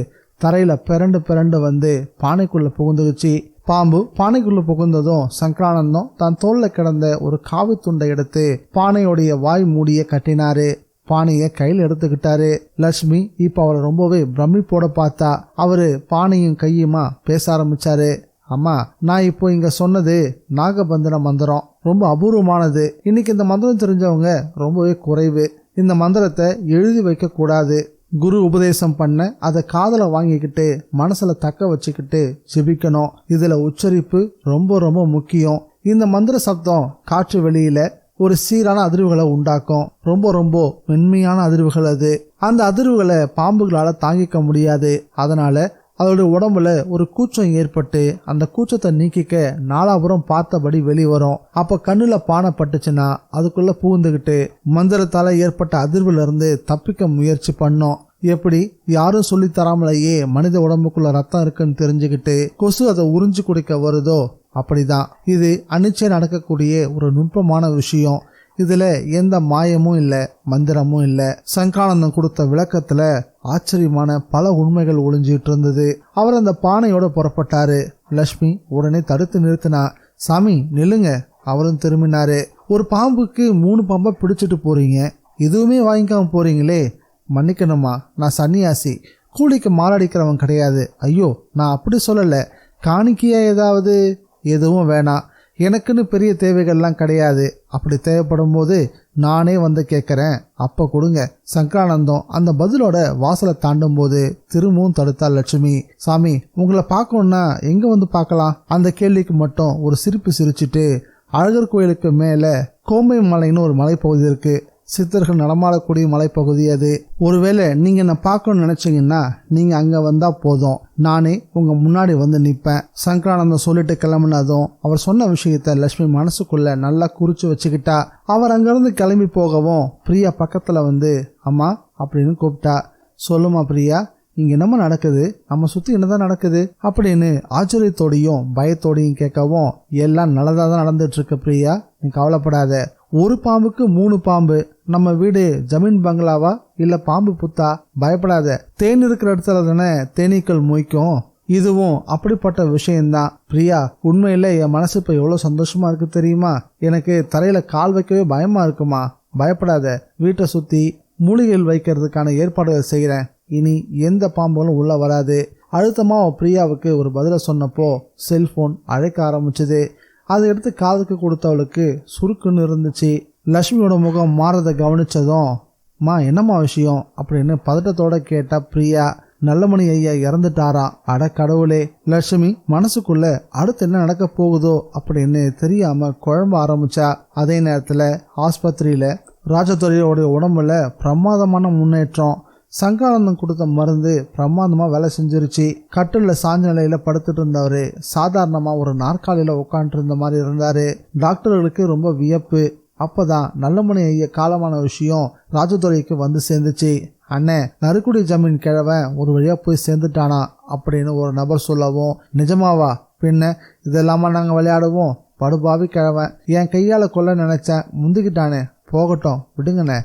தரையில பிறண்டு வந்து பானைக்குள்ள புகுந்துக்குச்சு. பாம்பு பானைக்குள்ள புகுந்ததும் சங்கரானந்தம் தன் தோல்ல கிடந்த ஒரு காவி துண்டை எடுத்து பானையோடைய வாய் மூடிய கட்டினாரு. பானைய கையில் எடுத்துக்கிட்டாரு. லட்சுமி இப்ப அவரை ரொம்பவே பிரமிப்போட பார்த்தா. அவரு பானையும் கையுமா பேச ஆரம்பிச்சாரு. அம்மா, நான் இப்போ இங்க சொன்னது நாகபந்தன மந்திரம், ரொம்ப அபூர்வமானது. இன்னைக்கு இந்த மந்திரம் தெரிஞ்சவங்க ரொம்பவே குறைவு. இந்த மந்திரத்தை எழுதி வைக்க கூடாது. குரு உபதேசம் பண்ண அதை காதல வாங்கிக்கிட்டு மனசுல தக்க வச்சுக்கிட்டு ஜெபிக்கணும். இதுல உச்சரிப்பு ரொம்ப ரொம்ப முக்கியம். இந்த மந்திர சப்தம் காற்று வெளியில ஒரு சீரான அதிர்வுகளை உண்டாக்கும். ரொம்ப ரொம்ப மென்மையான அதிர்வுகள் அது. அந்த அதிர்வுகளை பாம்புகளால தாங்கிக்க முடியாது. அதனால அதோடைய உடம்புல ஒரு கூச்சம் ஏற்பட்டு அந்த கூச்சத்தை நீக்கிக்க நாலாபுரம் பார்த்தபடி வெளிவரும். அப்ப கண்ணுல பானை பட்டுச்சுன்னா அதுக்குள்ள பூந்துகிட்டு மந்திரத்தால ஏற்பட்ட அதிர்வுல இருந்து தப்பிக்க முயற்சி பண்ணும். எப்படி யாரும் சொல்லி தராமலேயே மனித உடம்புக்குள்ள ரத்தம் இருக்குன்னு தெரிஞ்சுக்கிட்டு கொசு அதை உறிஞ்சு குடிக்க வருதோ அப்படிதான். இது அனிச்சை நடக்கக்கூடிய ஒரு நுட்பமான விஷயம். இதுல எந்த மாயமும் இல்ல, மந்திரமும் இல்ல. சங்கரானந்தம் கொடுத்த விளக்கத்துல ஆச்சரியமான பல உண்மைகள் ஒளிஞ்சிட்டு இருந்தது. அவர் அந்த பானையோட புறப்பட்டாரு. லட்சுமி உடனே தடுத்து நிறுத்தினா. சாமி நில்லுங்க. அவரும் திரும்பினாரு. ஒரு பாம்புக்கு 3 பாம்பை பிடிச்சிட்டு போறீங்க, எதுவுமே வாங்கிக்காம போறீங்களே. மன்னிக்கணுமா, நான் சன்னியாசி, கூலிக்கு மாரடிக்கிறவன் கிடையாது. ஐயோ, நான் அப்படி சொல்லல. காணிக்கையா ஏதாவது? எதுவும் வேணாம். எனக்குன்னு பெரிய தேவைகள்லாம் கிடையாது. அப்படி தேவைப்படும் போது நானே வந்து கேட்குறேன், அப்போ கொடுங்க. சங்கரானந்தம் அந்த பதிலோட வாசலை தாண்டும் போது திரும்பவும் தடுத்தாள் லட்சுமி. சாமி, உங்களை பார்க்கணுன்னா எங்கே வந்து பார்க்கலாம்? அந்த கேள்விக்கு மட்டும் ஒரு சிரிப்பு சிரிச்சுட்டு, அழகர் கோயிலுக்கு மேலே கோம்பை மலைன்னு ஒரு மலைப்பகுதி இருக்கு. சித்தர்கள் நடமாடக்கூடிய மலைப்பகுதி அது. ஒருவேளை நீங்க என்ன பார்க்கணும்னு நினைச்சீங்கன்னா நீங்க அங்க வந்தா போதும், நானே உங்க முன்னாடி வந்து நிப்பேன். சங்கரானந்தம் சொல்லிட்டு கிளம்புனதும் அவர் சொன்ன விஷயத்த லட்சுமி மனசுக்குள்ள நல்லா குறிச்சு வச்சுக்கிட்டா. அவர் அங்கிருந்து கிளம்பி போகவும் பிரியா பக்கத்துல வந்து அம்மா அப்படின்னு கூப்பிட்டா. சொல்லுமா பிரியா, இங்க என்னமா நடக்குது? நம்ம சுத்தி என்னதான் நடக்குது அப்படின்னு ஆச்சரியத்தோடையும் பயத்தோடையும் கேட்கவும், எல்லாம் நல்லதா தான் நடந்துட்டு இருக்கு பிரியா, நீ கவலைப்படாத. ஒரு பாம்புக்கு 3 பாம்பு. நம்ம வீடு ஜமீன் பங்களாவா இல்ல பாம்பு புத்தா? பயப்படாத. தேன் இருக்கிற இடத்துல தானே தேனீக்கள் மொய்க்கும். இதுவும் அப்படிப்பட்ட விஷயம்தான். பிரியா, உண்மையில என் மனசு இப்ப எவ்வளவு சந்தோஷமா இருக்கு தெரியுமா? எனக்கு தரையில கால் வைக்கவே பயமா இருக்குமா. பயப்படாத. வீட்டை சுத்தி மூலிகைகள் வைக்கிறதுக்கான ஏற்பாடுகள் செய்யறேன். இனி எந்த பாம்புகளும் உள்ள வராது. அழுத்தமா பிரியாவுக்கு ஒரு பதில சொன்னப்போ செல்போன் அழைக்க ஆரம்பிச்சது. அதை எடுத்து காதுக்கு கொடுத்தவளுக்கு சுருக்குன்னு இருந்துச்சு. லட்சுமியோட முகம் மாறதை கவனிச்சதும், மா என்னம்மா விஷயம் அப்படின்னு பதட்டத்தோட கேட்டா பிரியா. நல்லமணி ஐயா இறந்துட்டாராம். அட கடவுளே. லட்சுமி மனசுக்குள்ள அடுத்து என்ன நடக்க போகுதோ அப்படின்னு தெரியாம குழம்ப ஆரம்பிச்சா. அதே நேரத்துல ஆஸ்பத்திரியில ராஜதுரையோட உடம்புல பிரமாதமான முன்னேற்றம். சங்கரானந்தம் கொடுத்த மருந்து பிரமாதமா வேலை செஞ்சிருச்சு. கட்டில சாஞ்ச நிலையில படுத்துட்டு இருந்தவரு சாதாரணமா ஒரு நாற்காலியில உட்காந்துட்டு இருந்த மாதிரி இருந்தாரு. டாக்டர்களுக்கு ரொம்ப வியப்பு. அப்பதான் நல்லமணி ஐயா காலமான விஷயம் ராஜதுரைக்கு வந்து சேர்ந்துச்சு. அண்ணே, நறுக்குடி ஜமீன் கிழவன் ஒரு வழியா போய் சேர்ந்துட்டானா அப்படின்னு ஒரு நபர் சொல்லவும், நிஜமாவா? பின்ன இதெல்லாமா நாங்க விளையாடுவோம்? படுபாவி கிழவன், என் கையால கொல்ல நினைச்சேன், முந்திக்கிட்டானே, போகட்டும் விடுங்கண்ணே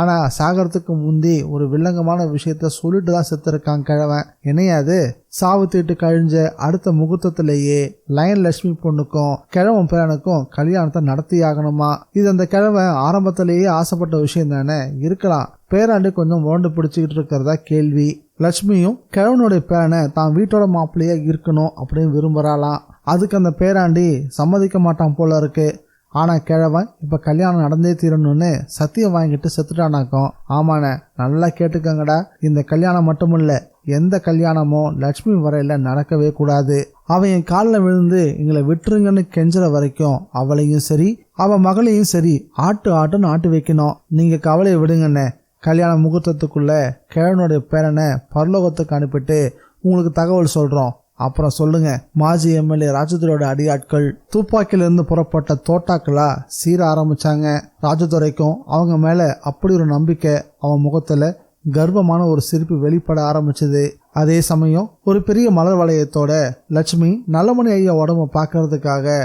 ஆனால் சாகிறதுக்கு முந்தி ஒரு வில்லங்கமான விஷயத்த சொல்லிட்டு தான் செத்துருக்கான் கிழவன். என்னையாது சாவு தீட்டு கழிஞ்ச அடுத்த முகூர்த்தத்திலேயே லயன் லட்சுமி பொண்ணுக்கும் கிழவன் பேரனுக்கும் கல்யாணத்தை நடத்தி ஆகணுமா. இது அந்த கிழவன் ஆரம்பத்திலேயே ஆசைப்பட்ட விஷயம் தானே. இருக்கலாம், பேராண்டி கொஞ்சம் முரண்டு பிடிச்சிக்கிட்டு இருக்கிறதா கேள்வி. லட்சுமியும் கிழவனுடைய பேரனை தான் வீட்டோட மாப்பிள்ளையா இருக்கணும் அப்படின்னு விரும்புறாளாம். அதுக்கு அந்த பேராண்டி சம்மதிக்க மாட்டான் போல இருக்கு. ஆனால் கிழவன் இப்போ கல்யாணம் நடந்தே தீரணும்னு சத்தியம் வாங்கிட்டு செத்துட்டானாக்கும். ஆமாண்ணே, நல்லா கேட்டுக்கங்கடா. இந்த கல்யாணம் மட்டும் இல்லை, எந்த கல்யாணமும் லட்சுமி வரையில நடக்கவே கூடாது. அவன் என் காலில் விழுந்து எங்களை விட்டுருங்கன்னு கெஞ்சுற வரைக்கும் அவளையும் சரி அவன் மகளையும் சரி ஆட்டுன்னு ஆட்டு வைக்கணும். நீங்கள் கவலையை விடுங்கண்ணே. கல்யாண முகூர்த்தத்துக்குள்ள கிழவனுடைய பேரனை பரலோகத்துக்கு அனுப்பிட்டு உங்களுக்கு தகவல் சொல்கிறோம். அப்புறம் சொல்லுங்க. மாஜி எம்எல்ஏ ராஜதுரையோட அடியாட்கள் துப்பாக்கியிலிருந்து புறப்பட்ட தோட்டாக்களா சீர ஆரம்பிச்சாங்க. ராஜதுரைக்கும் அவங்க மேல அப்படி ஒரு நம்பிக்கை. அவன் முகத்துல கர்ப்பமான ஒரு சிரிப்பு வெளிப்பட ஆரம்பிச்சது. அதே சமயம் ஒரு பெரிய மலர் வளையத்தோட லட்சுமி நல்லமணி ஐயா உடம்ப பார்க்கறதுக்காக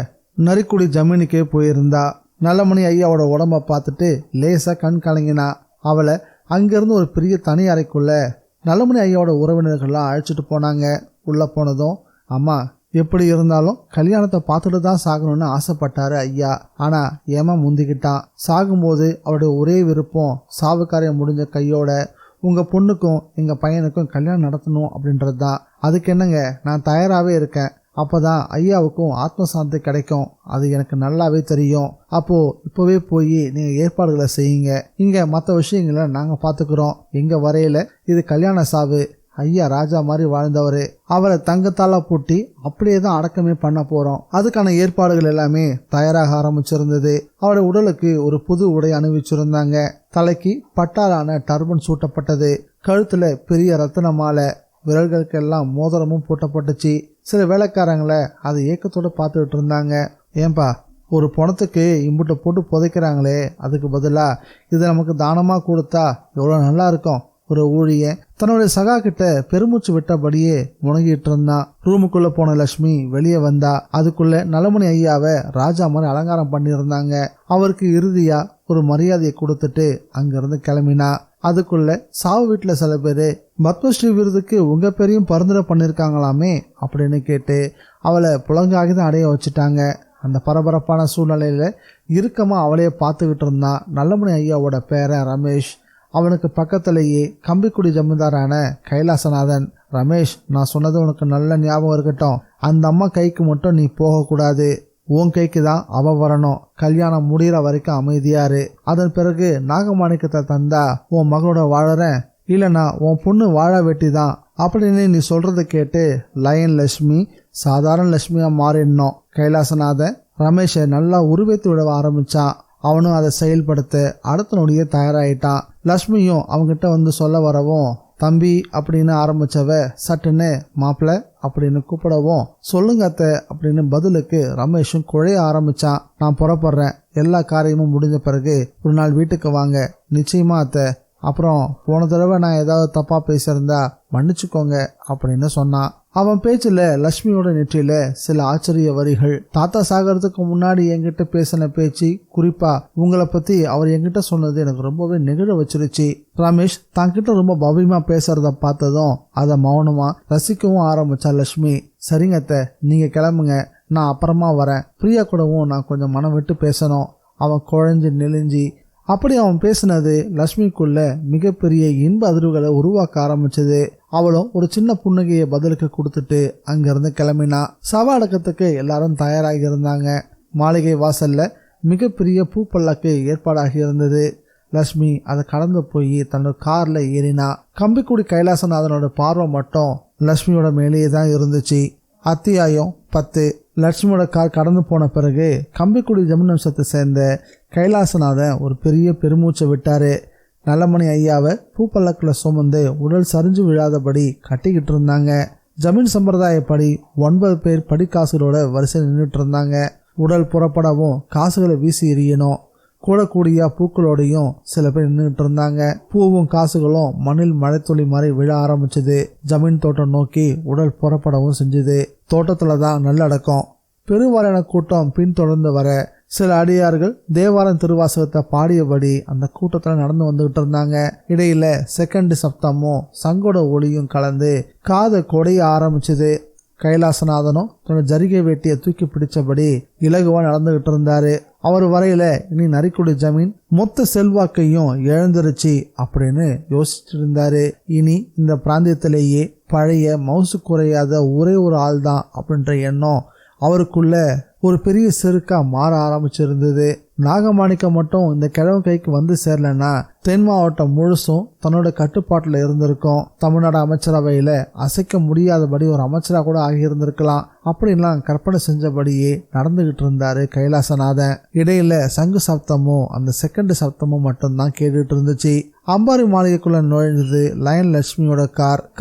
நரிக்குடி ஜமீனுக்கே போயிருந்தா. நல்லமணி ஐயாவோட உடம்ப பார்த்துட்டு லேசா கண் கலங்கினா. அவளை அங்கிருந்து ஒரு பெரிய தனி அறைக்குள்ள நல்லமணி ஐயாவோட உறவினர்கள்லாம் அழைச்சிட்டு போனாங்க. உள்ளே போனதும், அம்மா எப்படி இருந்தாலும் கல்யாணத்தை பார்த்துட்டு தான் சாகணும்னு ஆசைப்பட்டாரு ஐயா. ஆனால் ஏமா முந்திக்கிட்டான். சாகும்போது அவருடைய ஒரே விருப்பம் சாவுக்காரியம் முடிஞ்ச கையோட உங்கள் பொண்ணுக்கும் எங்கள் பையனுக்கும் கல்யாணம் நடத்தணும் அப்படின்றது தான். அதுக்கு என்னங்க, நான் தயாராகவே இருக்கேன். அப்போ தான் ஐயாவுக்கும் ஆத்மசாந்தி கிடைக்கும். அது எனக்கு நல்லாவே தெரியும். அப்போது இப்போவே போய் நீங்கள் ஏற்பாடுகளை செய்யுங்க. இங்கே மற்ற விஷயங்களை நாங்கள் பார்த்துக்குறோம். எங்கள் வரையில் இது கல்யாண சாவு. ஐயா ராஜா மாதிரி வாழ்ந்தவர். அவரை தங்கத்தால பூட்டி அப்படியே தான் அடக்கமே பண்ண போறோம். அதுக்கான ஏற்பாடுகள் எல்லாமே தயாராக ஆரம்பிச்சிருந்தது. அவருடைய உடலுக்கு ஒரு புது உடை அணிவிச்சிருந்தாங்க. தலைக்கு பட்டாலான டர்பன் சூட்டப்பட்டது. கழுத்துல பெரிய ரத்தின மாலை, விரல்களுக்கெல்லாம் மோதிரமும் பூட்டப்பட்டுச்சு. சில வேலைக்காரங்களை அதை ஏக்கத்தோடு பார்த்துக்கிட்டு இருந்தாங்க. ஏன்பா, ஒரு பணத்துக்கு இம்புட்டை போட்டு புதைக்கிறாங்களே, அதுக்கு பதிலாக இதை நமக்கு தானமாக கொடுத்தா எவ்வளோ நல்லா இருக்கும். ஒரு ஊழியன் தன்னுடைய சகா கிட்ட பெருமூச்சு விட்டபடியே முணங்கிட்டு இருந்தான். ரூமுக்குள்ள போன லட்சுமி வெளியே வந்தா. அதுக்குள்ள நலமணி ஐயாவை ராஜா மாதிரி அலங்காரம் பண்ணியிருந்தாங்க. அவருக்கு இறுதியா ஒரு மரியாதையை கொடுத்துட்டு அங்கிருந்து கிளம்பினா. அதுக்குள்ள சாவு வீட்டுல சில பேரு பத்மஸ்ரீ விருதுக்கு உங்க பேரையும் பரிந்துரை பண்ணிருக்காங்களாமே அப்படின்னு கேட்டு அவளை புலங்காகிதான் அடைய வச்சுட்டாங்க. அந்த பரபரப்பான சூழ்நிலையில இறுக்கமா அவளையே பார்த்துக்கிட்டு இருந்தான் நல்லமணி ஐயாவோட பேரன் ரமேஷ். அவனுக்கு பக்கத்திலேயே கம்பிக்குடி ஜமீன்தாரான கைலாசநாதன். ரமேஷ், நான் சொன்னது உனக்கு நல்ல ஞாபகம் இருக்கட்டும். அந்த அம்மா கைக்கு மட்டும் நீ போகக்கூடாது. உன் கைக்கு தான் அவ வரணும். கல்யாணம் முடிகிற வரைக்கும் அமைதியாரு. அதன் பிறகு நாகமாணிக்கத்தை தந்தா உன் மகளோட வாழறேன், இல்லைனா உன் பொண்ணு வாழ வெட்டி தான் அப்படின்னு நீ சொல்றதை கேட்டு லயன் லட்சுமி சாதாரண லட்சுமியா மாறிடணும். கைலாசநாதன் ரமேஷை நல்லா உருவேத்து விட ஆரம்பிச்சான். அவனும் அதை செயல்படுத்த அடுத்த நொடியே தயாராயிட்டான். லட்சுமியும் அவங்கிட்ட வந்து சொல்ல வரவும், தம்பி அப்படின்னு ஆரம்பிச்சவ சட்டுன்னு மாப்பிள்ள அப்படின்னு கூப்பிடவும், சொல்லுங்க அத்தை அப்படின்னு பதிலுக்கு ரமேஷும் குழைய ஆரம்பிச்சான். நான் புறப்படுறேன். எல்லா காரியமும் முடிஞ்ச பிறகு ஒரு நாள் வீட்டுக்கு வாங்க. நிச்சயமா அத்தை. அப்புறம் போன தடவை நான் ஏதாவது தப்பா பேசியிருந்தா மன்னிச்சுக்கோங்க அப்படின்னு சொன்னான். அவன் பேச்சுல லட்சுமியோட நெற்றியில சில ஆச்சரிய வரிகள். தாத்தா சாகிறதுக்கு முன்னாடி என்கிட்ட பேசின பேச்சு, குறிப்பா உங்களை பத்தி அவர் என்கிட்ட சொன்னது எனக்கு ரொம்பவே நெகிழ வச்சிருச்சு. ரமேஷ் தங்கிட்ட ரொம்ப பவ்யமா பேசுறத பார்த்ததும் அதை மௌனமா ரசிக்கவும் ஆரம்பிச்சா லட்சுமி. சரிங்க அத்தை, நீங்க கிளம்புங்க, நான் அப்புறமா வரேன். பிரியா கூடவும் நான் கொஞ்சம் மனம் விட்டு பேசணும். அவன் குழஞ்சு நெளிஞ்சி அப்படி அவன் பேசினது லட்சுமிக்குள்ள மிகப்பெரிய இன்ப அதிர்வுகளை உருவாக்க ஆரம்பிச்சது. அவளும் ஒரு சின்ன புன்னகையை பதிலுக்கு கொடுத்துட்டு அங்கிருந்து கிளம்பினா. சவ அடக்கத்துக்கு எல்லாரும் தயாராகி இருந்தாங்க. மாளிகை வாசல்ல மிகப்பெரிய பூப்பல்லாக்கு ஏற்பாடாகி இருந்தது. லட்சுமி அதை கடந்து போய் தன்னோட கார்ல ஏறினா. கம்பிக்குடி கைலாசநாதனோட பார்வை மட்டும் லட்சுமியோட மேலேயே தான் இருந்துச்சு. அத்தியாயம் 10. லட்சுமியோட கார் கடந்து போன பிறகு கம்பிக்குடி ஜமீன் வம்சத்தை சேர்ந்த கைலாசநாதன் ஒரு பெரிய பெருமூச்சை விட்டாரு. நல்லமணி ஐயாவை பூப்பல்லக்குள்ள சுமந்து உடல் சரிஞ்சு விழாதபடி கட்டிக்கிட்டு இருந்தாங்க. ஜமீன் சம்பிரதாயப்படி 9 பேர் படிக்காசுகளோட வரிசை நின்றுட்டு இருந்தாங்க. உடல் புறப்படவும் காசுகளை வீசி எறியணும். கூடக்கூடியா பூக்களோடையும் சில பேர் நின்றுட்டு இருந்தாங்க. பூவும் காசுகளும் மண்ணில் மழைத்துளி மாதிரி விழ ஆரம்பிச்சது. ஜமீன் தோட்டம் நோக்கி உடல் புறப்படவும் செஞ்சுது. தோட்டத்துல தான் நல்லடக்கம். பெருவாரியான கூட்டம் பின்தொடர்ந்து வர சில அடியார்கள் தேவாரம் திருவாசகத்தை பாடியபடி அந்த கூட்டத்தில் நடந்து வந்துகிட்டு இருந்தாங்க. இடையில செகண்ட் சப்தமும் சங்கோட ஒளியும் கலந்து காதை கொடைய ஆரம்பிச்சது. கைலாசநாதனும் தன்னோட ஜரிகை வேட்டியை தூக்கி பிடிச்சபடி இலகுவா நடந்துகிட்டு இருந்தாரு. அவர் வரையில இனி நரிக்குடி ஜமீன் மொத்த செல்வாக்கையும் இழந்துருச்சு அப்படின்னு யோசிச்சுட்டு இருந்தாரு. இனி இந்த பிராந்தியத்திலேயே பழைய மவுசு குறையாத ஒரே ஒரு ஆள் தான் அப்படின்ற எண்ணம் அவருக்குள்ள ஒரு பெரிய செருக்கா மாற ஆரம்பிச்சிருந்தது. நாகமாணிக்கம் மட்டும் இந்த கிழவன் கைக்கு வந்து சேரலன்னா தென் மாவட்டம் முழுசும் தன்னோட கட்டுப்பாட்டில் இருந்திருக்கும். தமிழ்நாடு அமைச்சரவையில அசைக்க முடியாதபடி ஒரு அமைச்சரா கூட ஆகியிருந்திருக்கலாம். அப்படின்லாம் கற்பனை செஞ்சபடியே நடந்துகிட்டு இருந்தாரு கைலாசநாதன். இடையில சங்கு சப்தமும் அந்த செகண்ட் சப்தமும் மட்டும்தான் கேட்டுட்டு இருந்துச்சு. அம்பாரி மாளிகைக்குள்ள நுழைஞ்சது லயன் லட்சுமியோட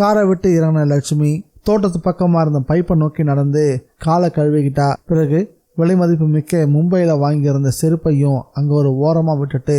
காரை விட்டு இறங்கின லட்சுமி தோட்டத்து பக்கமா இருந்த பைப்பை நோக்கி நடந்து காலை கழுவிக்கிட்டா. பிறகு விலை மதிப்பு மிக்க மும்பையில வாங்கியிருந்த செருப்பையும் அங்க ஒரு ஓரமா விட்டுட்டு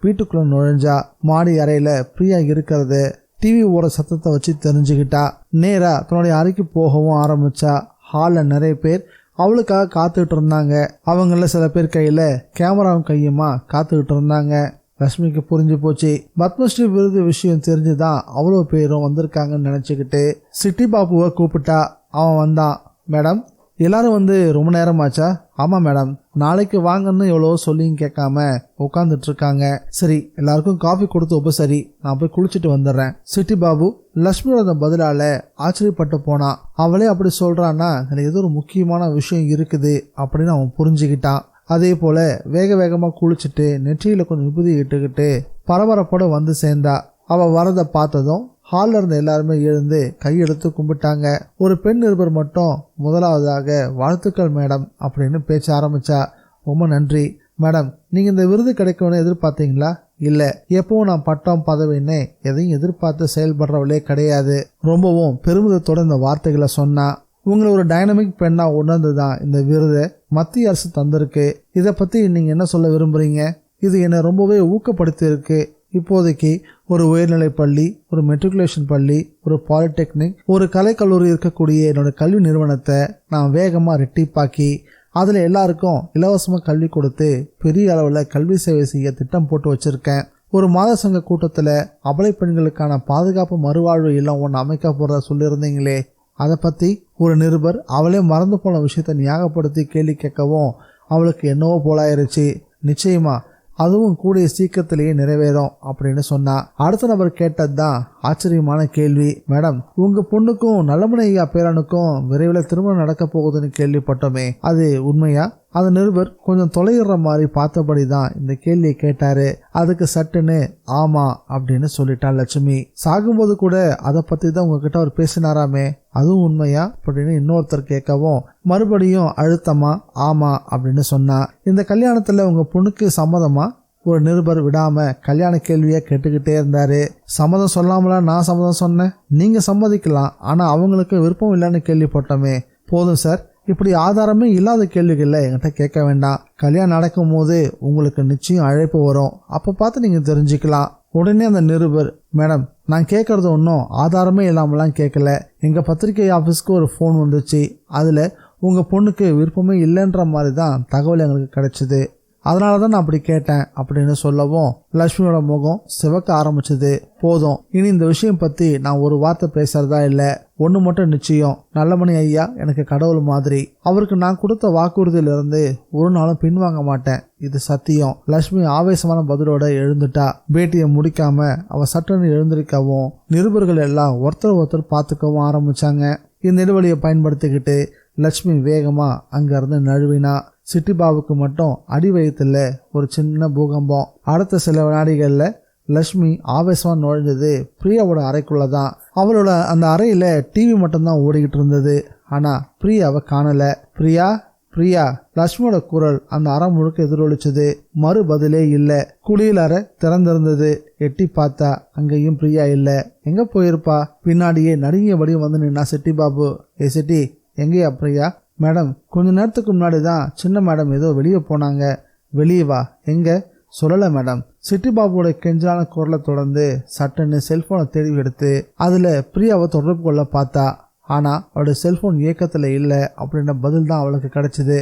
வீட்டுக்குள்ள நுழைஞ்சா. மாடி அறையில பிரியா இருக்கிறத டிவி ஓர சத்தத்தை வச்சு தெரிஞ்சுக்கிட்டா. நேரா தன்னுடைய அறைக்கு போகவும் ஆரம்பிச்சா. ஹாலில் நிறைய பேர் அவளுக்காக காத்துக்கிட்டு இருந்தாங்க. அவங்கள சில பேர் கையில கேமராவும் கையுமா காத்துக்கிட்டு இருந்தாங்க. லட்சுமிக்கு புரிஞ்சு போச்சு. பத்மஸ்ரீ விருது விஷயம் தெரிஞ்சுதான் அவ்வளோ பேரும் வந்திருக்காங்கன்னு நினைச்சுக்கிட்டு சிட்டி பாபுவை கூப்பிட்டா. அவன் வந்தான். மேடம், எல்லாரும் வந்து ரொம்ப நேரமாச்சா? ஆமா மேடம், நாளைக்கு வாங்கன்னு எவ்வளவோ சொல்லியும் கேட்காம உட்காந்துட்டு இருக்காங்க. சரி, எல்லாருக்கும் காஃபி கொடுத்து உபசரி, நான் போய் குளிச்சுட்டு வந்துடுறேன். சிட்டி பாபு லட்சுமியோட பதிலால ஆச்சரியப்பட்டு போனான். அவளே அப்படி சொல்றான்னா எனக்கு ஏதோ ஒரு முக்கியமான விஷயம் இருக்குது அப்படின்னு அவன் புரிஞ்சுக்கிட்டான். அதே போல வேக வேகமா குளிச்சுட்டு நெற்றியில கொஞ்சம் விபூதி இட்டுக்கிட்டு பரபரப்போட வந்து சேர்ந்தா. அவ வரத பார்த்ததும் ஹாலில் இருந்த எல்லாருமே எழுந்து கையெடுத்து கும்பிட்டாங்க. ஒரு பெண் நிருபர் மட்டும் முதலாவதாக வாழ்த்துக்கள் மேடம் அப்படின்னு பேச்ச ஆரம்பிச்சா. ரொம்ப நன்றி மேடம், நீங்க இந்த விருது கிடைக்கும்னு எதிர்பார்த்தீங்களா? இல்ல, எப்பவும் நான் பட்டம் பதவின்னு எதையும் எதிர்பார்த்து செயல்படுறவளே கிடையாது. ரொம்பவும் பெருமிதத்தோட இந்த வார்த்தைகளை சொன்னா. உங்களை ஒரு டைனமிக் பெண்ணா உணர்ந்துதான் இந்த விருதை மத்திய அரசு தந்திருக்கு. இதை பத்தி நீங்க என்ன சொல்ல விரும்புறீங்க? இது என்னை ரொம்பவே ஊக்கப்படுத்தி இருக்கு. இப்போதைக்கு ஒரு உயர்நிலை பள்ளி, ஒரு மெட்ரிகுலேஷன் பள்ளி, ஒரு பாலிடெக்னிக், ஒரு கலைக்கல்லூரி இருக்கக்கூடிய என்னோட கல்வி நிறுவனத்தை நான் வேகமாக ரெட்டிப்பாக்கி அதில் எல்லாருக்கும் இலவசமாக கல்வி கொடுத்து பெரிய அளவில் கல்வி சேவை செய்ய திட்டம் போட்டு வச்சுருக்கேன். ஒரு மாத சங்க கூட்டத்தில் அபலை பெண்களுக்கான பாதுகாப்பு மறுவாழ்வு இல்லம் ஒன்று அமைக்க போகிறத சொல்லியிருந்தீங்களே, அதை பற்றி ஒரு நிருபர் அவளே மறந்து போன விஷயத்தை ஞாபகப்படுத்தி கேள்வி கேட்கவும் அவளுக்கு என்னவோ போலாயிருச்சு. நிச்சயமா அதுவும் கூடிய சீக்கிரத்திலேயே நிறைவேறும் அப்படின்னு சொன்னா. அடுத்த நபர் கேட்டது தான் ஆச்சரியமான கேள்வி. மேடம், உங்க பொண்ணுக்கும் நல்லமணி ஐயா பேரனுக்கும் விரைவில் திருமணம் நடக்க போகுதுன்னு கேள்விப்பட்டோமே, அது உண்மையா? அந்த நிருபர் கொஞ்சம் தொலைகிற மாதிரி பார்த்தபடி தான் இந்த கேள்வியை கேட்டாரு. அதுக்கு சட்டுன்னு ஆமா அப்படின்னு சொல்லிட்டா லட்சுமி. சாகும்போது கூட அதை பத்தி தான் உங்ககிட்ட அவர் பேசினாராமே, அதுவும் உண்மையா அப்படின்னு இன்னொருத்தர் கேட்கவும் மறுபடியும் அழுத்தமா ஆமா அப்படின்னு சொன்னா. இந்த கல்யாணத்துல உங்க பொண்ணுக்கு சம்மதமா? ஒரு நிருபர் விடாம கல்யாண கேள்வியை கேட்டுக்கிட்டே இருந்தாரு. சம்மதம் சொல்லாமலா நான் சம்மதம் சொன்னேன்? நீங்க சம்மதிக்கலாம், ஆனா அவங்களுக்கு விருப்பம் இல்லைன்னு கேள்விப்பட்டோமே. போதும் சார், இப்படி ஆதாரமே இல்லாத கேள்விகளை என்கிட்ட கேட்க வேண்டாம். கல்யாணம் நடக்கும் போது உங்களுக்கு நிச்சயம் அழைப்பு வரும், அப்போ பார்த்து நீங்கள் தெரிஞ்சுக்கலாம். உடனே அந்த நிருபர், மேடம், நான் கேட்கறது ஒன்றும் ஆதாரமே இல்லாமலாம் கேட்கல. எங்கள் பத்திரிகை ஆஃபீஸ்க்கு ஒரு ஃபோன் வந்துச்சு. அதில் உங்கள் பொண்ணுக்கு விருப்பமே இல்லைன்ற மாதிரி தான் தகவல் எங்களுக்கு கிடைச்சிது. அதனால தான் நான் அப்படி கேட்டேன் அப்படின்னு சொல்லவும் லட்சுமியோட முகம் சிவக்க ஆரம்பிச்சது. போதும், இனி இந்த விஷயம் பற்றி நான் ஒரு வார்த்தை பேசுறதா இல்லை. ஒன்று மட்டும் நிச்சயம், நல்லமணி ஐயா எனக்கு கடவுள் மாதிரி. அவருக்கு நான் கொடுத்த வாக்குறுதியிலிருந்து ஒரு நாளும் பின்வாங்க மாட்டேன், இது சத்தியம். லட்சுமி ஆவேசமான பதிலோட எழுந்துட்டா. பேட்டியை முடிக்காம அவ சட்டுன்னு எழுந்திருக்கவும் நிருபர்கள் எல்லாம் ஒருத்தர் பார்த்துக்கவும் ஆரம்பிச்சாங்க. இந்த இடைவெளியை பயன்படுத்திக்கிட்டு லட்சுமி வேகமா அங்கிருந்து நழுவினா. சிட்டிபாபுக்கு மட்டும் அடி வயிற்றுல ஒரு சின்ன பூகம்பம். அடுத்த சில வினாடிகள்ல லட்சுமி ஆவேசமா நுழைஞ்சது பிரியாவோட அறைக்குள்ளதான். அவளோட அந்த அறையில டிவி மட்டும்தான் ஓடிக்கிட்டு இருந்தது. ஆனா பிரியாவை காணல. பிரியா பிரியா லட்சுமியோட குரல் அந்த அறை முழுக்க எதிரொலிச்சது. மறு பதிலே இல்ல. குளியல் அறை திறந்திருந்தது. எட்டி பார்த்தா அங்கேயும் பிரியா இல்ல. எங்க போயிருப்பா? பின்னாடியே நடுங்கியபடியும் வந்து நின்னா சிட்டி பாபு. ஏ சிட்டி, எங்கேயா பிரியா? மேடம், கொஞ்ச நேரத்துக்கு முன்னாடி தான் சின்ன மேடம் ஏதோ வெளியே போனாங்க. வெளியே வா. எங்க? சொல்லலை மேடம். சிட்டி பாபுவோட கெஞ்சான குரலை தொடர்ந்து சட்டுன்னு செல்போனை தேடி எடுத்து அதுல பிரியாவை தொடர்பு கொள்ள பார்த்தா. ஆனால் அவளுடைய செல்ஃபோன் இயக்கத்தில் இல்லை அப்படின்ற பதில் தான் அவளுக்கு கிடைச்சிது.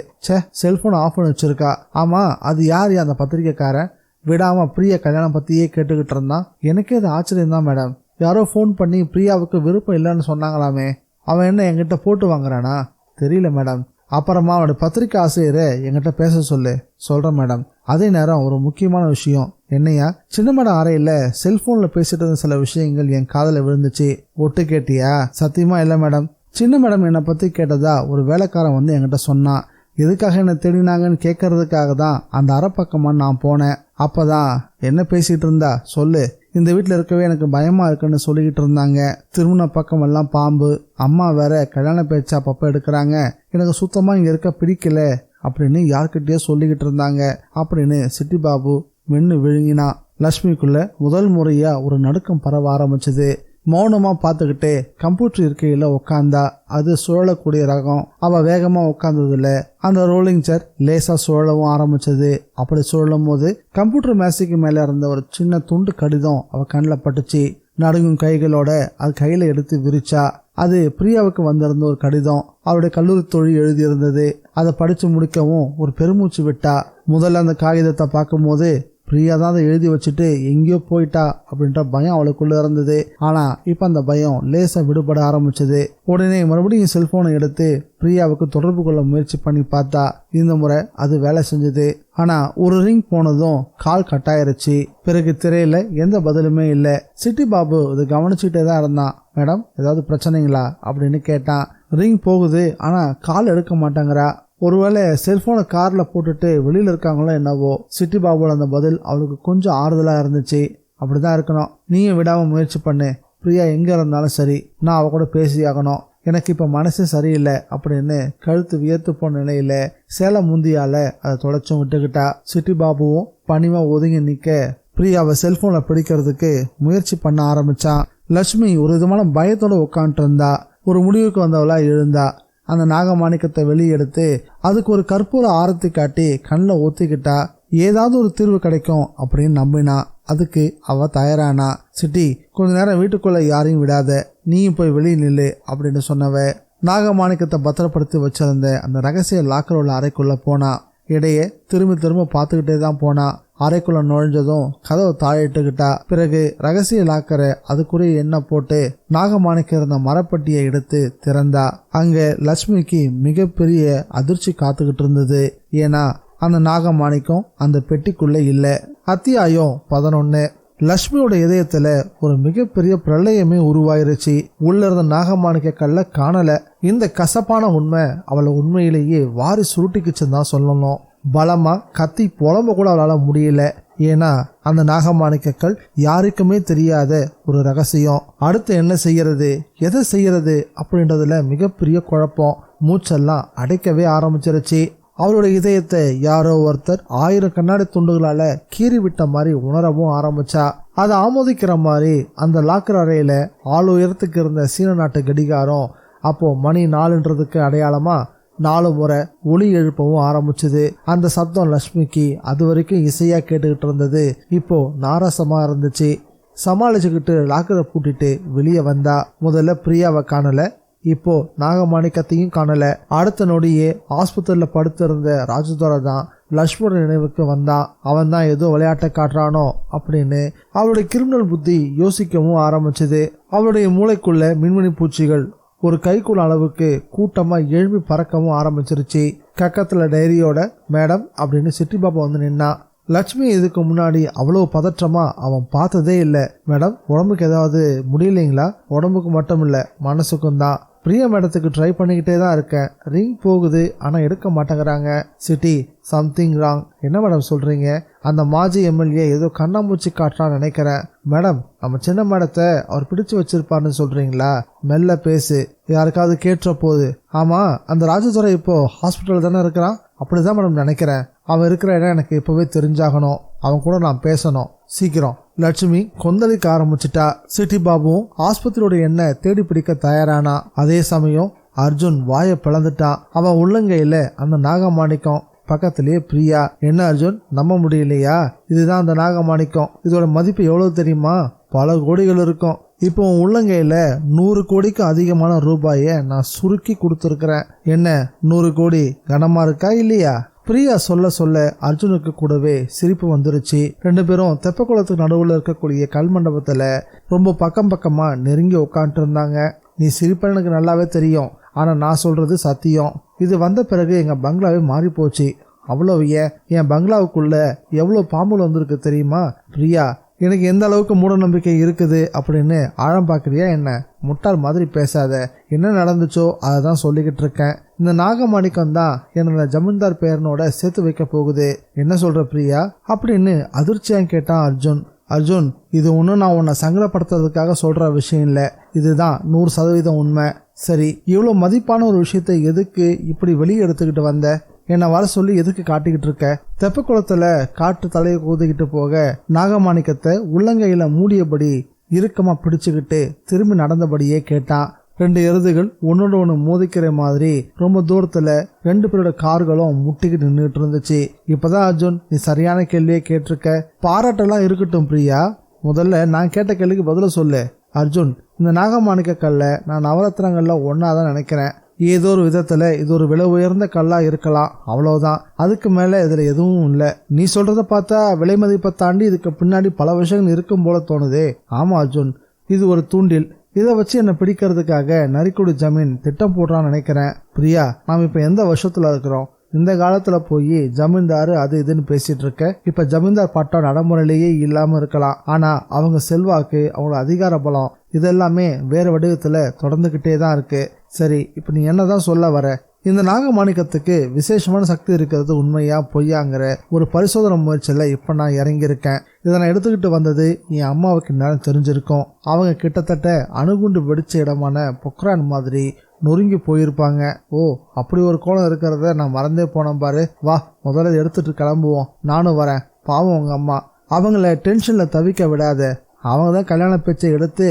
செல்ஃபோன் ஆஃப் பண்ணி வச்சிருக்கா. ஆமாம், அது யார் அந்த பத்திரிக்கைக்காரன் விடாமல் பிரியா கல்யாணம் பற்றியே கேட்டுக்கிட்டு இருந்தான். எனக்கே அது ஆச்சரியம் தான் மேடம். யாரோ ஃபோன் பண்ணி பிரியாவுக்கு விருப்பம் இல்லைன்னு சொன்னாங்களாமே. அவன் என்ன என்கிட்ட போட்டு வாங்குறானா தெரியல மேடம். அப்புறமா அவனோட பத்திரிக்கை ஆசிரியரை என்கிட்ட பேச சொல்கிறேன் மேடம். அதே நேரம் ஒரு முக்கியமான விஷயம். என்னையா, சின்ன மேடம் அறையில் செல்ஃபோனில் பேசிட்டு இருந்த சில விஷயங்கள் என் காதில் விழுந்துச்சு. ஒட்டு கேட்டியா? சத்தியமா இல்லை மேடம். சின்ன மேடம் என்னை பற்றி கேட்டதா ஒரு வேலைக்காரன் வந்து என்கிட்ட சொன்னான். எதுக்காக என்னை தேடினாங்கன்னு கேட்கறதுக்காக தான் அந்த அரை பக்கமாக நான் போனேன். அப்போதான் என்ன பேசிகிட்டு இருந்தா சொல்லு. இந்த வீட்டில் இருக்கவே எனக்கு பயமாக இருக்குன்னு சொல்லிக்கிட்டு இருந்தாங்க. திருமண பக்கம் எல்லாம் பாம்பு, அம்மா வேற கல்யாண பேச்சா அப்பப்போ எடுக்கிறாங்க, எனக்கு சுத்தமாக இங்கே இருக்க பிடிக்கல அப்படின்னு யார்கிட்டயோ சொல்லிக்கிட்டு இருந்தாங்க அப்படின்னு சிட்டி பாபு மென்னு விழுங்கினா. லட்சுமிக்குள்ள முதல் முறையாக ஒரு நடுக்கம் பரவ ஆரம்பிச்சது. மௌனமாக பார்த்துக்கிட்டே கம்ப்யூட்டர் இருக்கையில் உட்காந்தா. அது சுழலக்கூடிய ரகம். அவள் வேகமாக உட்காந்ததில்ல. அந்த ரோலிங் சேர் லேசாக சுழலவும் ஆரம்பிச்சது. அப்படி சுழலும் போது கம்ப்யூட்டர் மேசைக்கு மேலே இருந்த ஒரு சின்ன துண்டு கடிதம் அவள் கண்ணில் பட்டுச்சு. நடுங்கும் கைகளோட அது கையில் எடுத்து விரிச்சா. அது பிரியாவுக்கு வந்திருந்த ஒரு கடிதம். அவருடைய கல்லூரி தொழில் எழுதியிருந்தது. அதை படித்து முடிக்கவும் ஒரு பெருமூச்சு விட்டா. முதல்ல அந்த காகிதத்தை பார்க்கும்போது பிரியா தான் அதை எழுதி வச்சுட்டு எங்கேயோ போயிட்டா அப்படின்ற பயம் அவளுக்குள்ள இருந்தது. ஆனால் இப்போ அந்த பயம் லேசாக விடுபட ஆரம்பிச்சது. உடனே மறுபடியும் செல்போனை எடுத்து பிரியாவுக்கு தொடர்பு கொள்ள முயற்சி பண்ணி பார்த்தா. இந்த முறை அது வேலை செஞ்சது. ஆனால் ஒரு ரிங் போனதும் கால் கட்டாயிருச்சு. பிறகு திரையில எந்த பதிலுமே இல்லை. சிட்டி பாபு இது கவனிச்சுட்டே தான் இருந்தான். மேடம், ஏதாவது பிரச்சனைங்களா அப்படின்னு கேட்டான். ரிங் போகுது, ஆனால் கால் எடுக்க மாட்டாங்கிறா. ஒருவேளை செல்போனை காரில் போட்டுட்டு வெளியில் இருக்காங்களோ என்னவோ. சிட்டி பாபுவோட அந்த பதில் அவளுக்கு கொஞ்சம் ஆறுதலாக இருந்துச்சு. அப்படிதான் இருக்கணும். நீயும் விடாமல் முயற்சி பண்ணு. பிரியா எங்கே இருந்தாலும் சரி, நான் அவ கூட பேசி ஆகணும். எனக்கு இப்போ மனசே சரியில்லை அப்படின்னு கழுத்து வியர்த்து போன நிலையில சேலை முந்தியால அதை தொலைச்சும் விட்டுக்கிட்டா. சிட்டி பாபுவும் பணிவாக ஒதுங்கி நிற்க பிரியாவை செல்போனை பிடிக்கிறதுக்கு முயற்சி பண்ண ஆரம்பிச்சான். லட்சுமி ஒரு விதமான பயத்தோட உட்காந்துட்டு இருந்தா. ஒரு முடிவுக்கு வந்தவளா எழுந்தா. அந்த நாகமாணிக்கத்தை வெளியே எடுத்து அதுக்கு ஒரு கற்பூர ஆரத்தி காட்டி கண்ணில் ஊற்றிக்கிட்டா. ஏதாவது ஒரு தீர்வு கிடைக்கும் அப்படின்னு நம்பினா. அதுக்கு அவ தயாரானா. சிட்டி, கொஞ்ச நேரம் வீட்டுக்குள்ள யாரையும் விடாத, நீயும் போய் வெளியே நில்லு அப்படின்னு சொன்னவ நாகமாணிக்கத்தை பத்திரப்படுத்தி வச்சிருந்த அந்த ரகசிய லாக்கர் உள்ள அறைக்குள்ள போனா. இடையே திரும்ப பார்த்துக்கிட்டே தான் போனா. அறைக்குள்ள நுழைஞ்சதும் கதவை தாழிட்டுக்கிட்டா. பிறகு ரகசிய லாக்கரை அதுக்குரிய எண்ணெய் போட்டு நாகமாணிக்க இருந்த மரப்பட்டியை எடுத்து திறந்தா. அங்க லட்சுமிக்கு மிகப்பெரிய அதிர்ச்சி காத்துக்கிட்டு இருந்தது. ஏன்னா அந்த நாகமாணிக்கம் அந்த பெட்டிக்குள்ள இல்ல. அத்தியாயம் 11. லட்சுமியோட இதயத்துல ஒரு மிகப்பெரிய பிரளயமே உருவாயிருச்சு. உள்ள இருந்த நாகமாணிக்க கல்ல காணல. இந்த கசப்பான உண்மை அவளை உண்மையிலேயே வாரி சுருட்டிக்குச்சுன்னு தான் சொல்லணும். பலமா கத்தி புலம்ப கூட அவளால் முடியல. ஏன்னா அந்த நாகமாணிக்கல் யாருக்குமே தெரியாத ஒரு ரகசியம். அடுத்து என்ன செய்யறது, எதை செய்யறது அப்படின்றதுல மிகப்பெரிய குழப்பம். மூச்செல்லாம் அடைக்கவே ஆரம்பிச்சிருச்சு. அவருடைய இதயத்தை யாரோ ஒருத்தர் 1000 கண்ணாடி துண்டுகளால கீறி விட்ட மாதிரி உணரவும் ஆரம்பிச்சா. அதை ஆமோதிக்கிற மாதிரி அந்த லாக்கர் அறையில ஆள் உயரத்துக்கு இருந்த சீன நாட்டு கடிகாரம் அப்போ மணி 4ன்றதுக்கு அடையாளமா 4 முறை ஒளி எழுப்பவும் ஆரம்பிச்சுது. அந்த சத்தம் லட்சுமிக்கு அது வரைக்கும் இசையா கேட்டுக்கிட்டு இருந்தது. இப்போ நாரசமா இருந்துச்சு. சமாளிச்சுக்கிட்டு லாக்கரை பூட்டிட்டு வெளியே வந்தா. முதல்ல பிரியாவை காணல, இப்போ நாகமாணிக்கத்தையும் காணல. அடுத்த நொடியே ஆஸ்பத்திரியில் படுத்திருந்த ராஜதுரை தான் லட்சுமியோட நினைவுக்கு வந்தான். அவன் தான் ஏதோ விளையாட்டை காட்டுறானோ அப்படின்னு அவளுடைய கிரிமினல் புத்தி யோசிக்கவும் ஆரம்பிச்சது. அவளுடைய மூளைக்குள்ள மின்மினி பூச்சிகள் ஒரு கைக்குள்ள அளவுக்கு கூட்டமா எழுப்பி பறக்கவும் ஆரம்பிச்சிருச்சு. கக்கத்துல டைரியோட மேடம் அப்படின்னு சிட்டி பாபா வந்து நின்னா. லட்சுமி இதுக்கு முன்னாடி அவ்வளோ பதற்றமா அவன் பார்த்ததே இல்லை. மேடம், உடம்புக்கு ஏதாவது முடியலைங்களா? உடம்புக்கு மட்டும் இல்லை, மனசுக்கும் தான். பிரியா மேடத்துக்கு ட்ரை பண்ணிக்கிட்டே தான் இருக்கேன். ரிங் போகுது, ஆனால் எடுக்க மாட்டேங்கிறாங்க. City, something wrong. என்ன மேடம் சொல்கிறீங்க? அந்த மாஜி எம்எல்ஏ ஏதோ கண்ணாமூச்சி காட்டுறான்னு நினைக்கிறேன். மேடம், நம்ம சின்ன மேடத்தை அவர் பிடிச்சு வச்சிருப்பான்னு சொல்கிறீங்களா? மெல்ல பேசு, யாருக்காவது கேட்டுற போகுது. ஆமாம், அந்த ராஜதுரை இப்போ ஹாஸ்பிட்டல் தானே இருக்கிறான். அப்படிதான் மேடம் நினைக்கிறேன். அவன் இருக்கிற இடம் எனக்கு இப்போவே தெரிஞ்சாகணும். அவன் கூட நான் பேசணும், சீக்கிரம். லட்சுமி கொந்தளிக்க ஆரம்பிச்சிட்டா. சிட்டி பாபுவும் ஆஸ்பத்திரியோட எண்ணெய் தேடி பிடிக்க தயாரானா. அதே சமயம் அர்ஜுன் வாயை பிளந்துட்டான். அவன் உள்ளங்கையில அந்த நாகமாணிக்கம், பக்கத்திலேயே பிரியா. என்ன அர்ஜுன், நம்ப முடியலையா? இதுதான் அந்த நாகமாணிக்கம். இதோட மதிப்பு எவ்வளவு தெரியுமா? பல கோடிகள் இருக்கும். இப்போ உன் உள்ளங்கையில் 100 கோடிக்கும் அதிகமான ரூபாயை நான் சுருக்கி கொடுத்துருக்குறேன். என்ன 100 கோடி கனமா இருக்கா இல்லையா? பிரியா சொல்ல சொல்ல அர்ஜுனுக்கு கூடவே சிரிப்பு வந்துருச்சு. 2 பேரும் தெப்பக்குளத்துக்கு நடுவில் இருக்கக்கூடிய கல்மண்டபத்தில் ரொம்ப பக்கமா நெருங்கி உட்காந்துட்டு இருந்தாங்க. நீ சிரிப்ப எனக்கு நல்லாவே தெரியும், ஆனால் நான் சொல்றது சத்தியம். இது வந்த பிறகு எங்கள் பங்களாவே மாறி போச்சு. அவ்வளவு ஏன், என் பங்களாவுக்குள்ள எவ்வளோ பாம்புகள் வந்திருக்கு தெரியுமா? பிரியா, எனக்கு எந்த அளவுக்கு மூட நம்பிக்கை இருக்குது அப்படின்னு ஆழம் பார்க்குறியா என்ன? முட்டாள் மாதிரி பேசாத. என்ன நடந்துச்சோ அதை தான் சொல்லிக்கிட்டு இருக்கேன். இந்த நாகமாணிக்கம் தான் என்னோட ஜமீன்தார் பேரனோட சேர்த்து வைக்க போகுது. என்ன சொல்ற பிரியா அப்படின்னு அதிர்ச்சியாக கேட்டான் அர்ஜுன். அர்ஜுன், இது ஒன்றும் நான் உன்னை சங்கடப்படுத்துறதுக்காக சொல்கிற விஷயம் இல்லை. இதுதான் 100% உண்மை. சரி, இவ்வளோ மதிப்பான ஒரு விஷயத்தை எதுக்கு இப்படி வெளியே எடுத்துக்கிட்டு வந்த? என்னை வர சொல்லி எதுக்கு காட்டிக்கிட்டு இருக்க? தெப்பக்குளத்தில் காட்டு தலையை கூதிக்கிட்டு போக நாகமாணிக்கத்தை உள்ளங்கையில் மூடியபடி இறுக்கமாக பிடிச்சுக்கிட்டு திரும்பி நடந்தபடியே கேட்டான். 2 எருதுகள் ஒன்னோட ஒன்று மோதிக்கிற மாதிரி ரொம்ப தூரத்தில் 2 பேரோட கார்களும் முட்டிக்கிட்டு நின்றுட்டு இருந்துச்சு. இப்போதான் அர்ஜுன், நீ சரியான கேள்வியை கேட்டிருக்க. பாராட்டெல்லாம் இருக்கட்டும் பிரியா, முதல்ல நான் கேட்ட கேள்விக்கு பதில சொல்லு. அர்ஜுன், இந்த நாகமாணிக்க கல்லை நான் நவரத்னங்கள்ல ஒன்றா தான் நினைக்கிறேன். ஏதோ ஒரு விதத்தில் இது ஒரு விலை உயர்ந்த கல்லாக இருக்கலாம், அவ்வளோதான். அதுக்கு மேலே இதில் எதுவும் இல்லை. நீ சொல்கிறத பார்த்தா விலை மதிப்பை தாண்டி இதுக்கு பின்னாடி பல விஷயங்கள் இருக்கும் போல தோணுதே. ஆமாம் அர்ஜுன், இது ஒரு தூண்டில். இதை வச்சு என்னை பிடிக்கிறதுக்காக நரிக்குடி ஜமீன் திட்டம் போடுறான்னு நினைக்கிறேன். பிரியா, நாம் இப்போ எந்த வருஷத்தில் இருக்கிறோம்? இந்த காலத்தில் போய் ஜமீன்தார் அது இதுன்னு பேசிட்டு இருக்க. இப்போ ஜமீன்தார் பட்டம் நடைமுறையிலேயே இல்லாமல் இருக்கலாம், ஆனால் அவங்க செல்வாக்கு, அவங்களோட அதிகார பலம் இதெல்லாமே வேறு வடிவத்தில் தொடர்ந்துக்கிட்டே தான் இருக்கு. சரி, இப்போ நீ என்னதான் சொல்ல வர? இந்த நாகமாணிக்கத்துக்கு விசேஷமான சக்தி இருக்கிறது உண்மையா பொய்யாங்கிற ஒரு பரிசோதனை முயற்சியில் இப்போ நான் இறங்கியிருக்கேன். இதை நான் எடுத்துக்கிட்டு வந்தது என் அம்மாவுக்கு நேரம் தெரிஞ்சிருக்கும். அவங்க கிட்டத்தட்ட அணுகுண்டு வெடிச்ச இடமான பொக்ரான் மாதிரி நொறுங்கி போயிருப்பாங்க. ஓ, அப்படி ஒரு கோணம் இருக்கிறத நான் மறந்தே போனேன் பாரு. வா, முதல்ல எடுத்துட்டு கிளம்புவோம். நானும் வரேன். பாவம் உங்க அம்மா, அவங்கள டென்ஷனில் தவிக்க விடாத. அவங்க தான் கல்யாண பேச்சை எடுத்து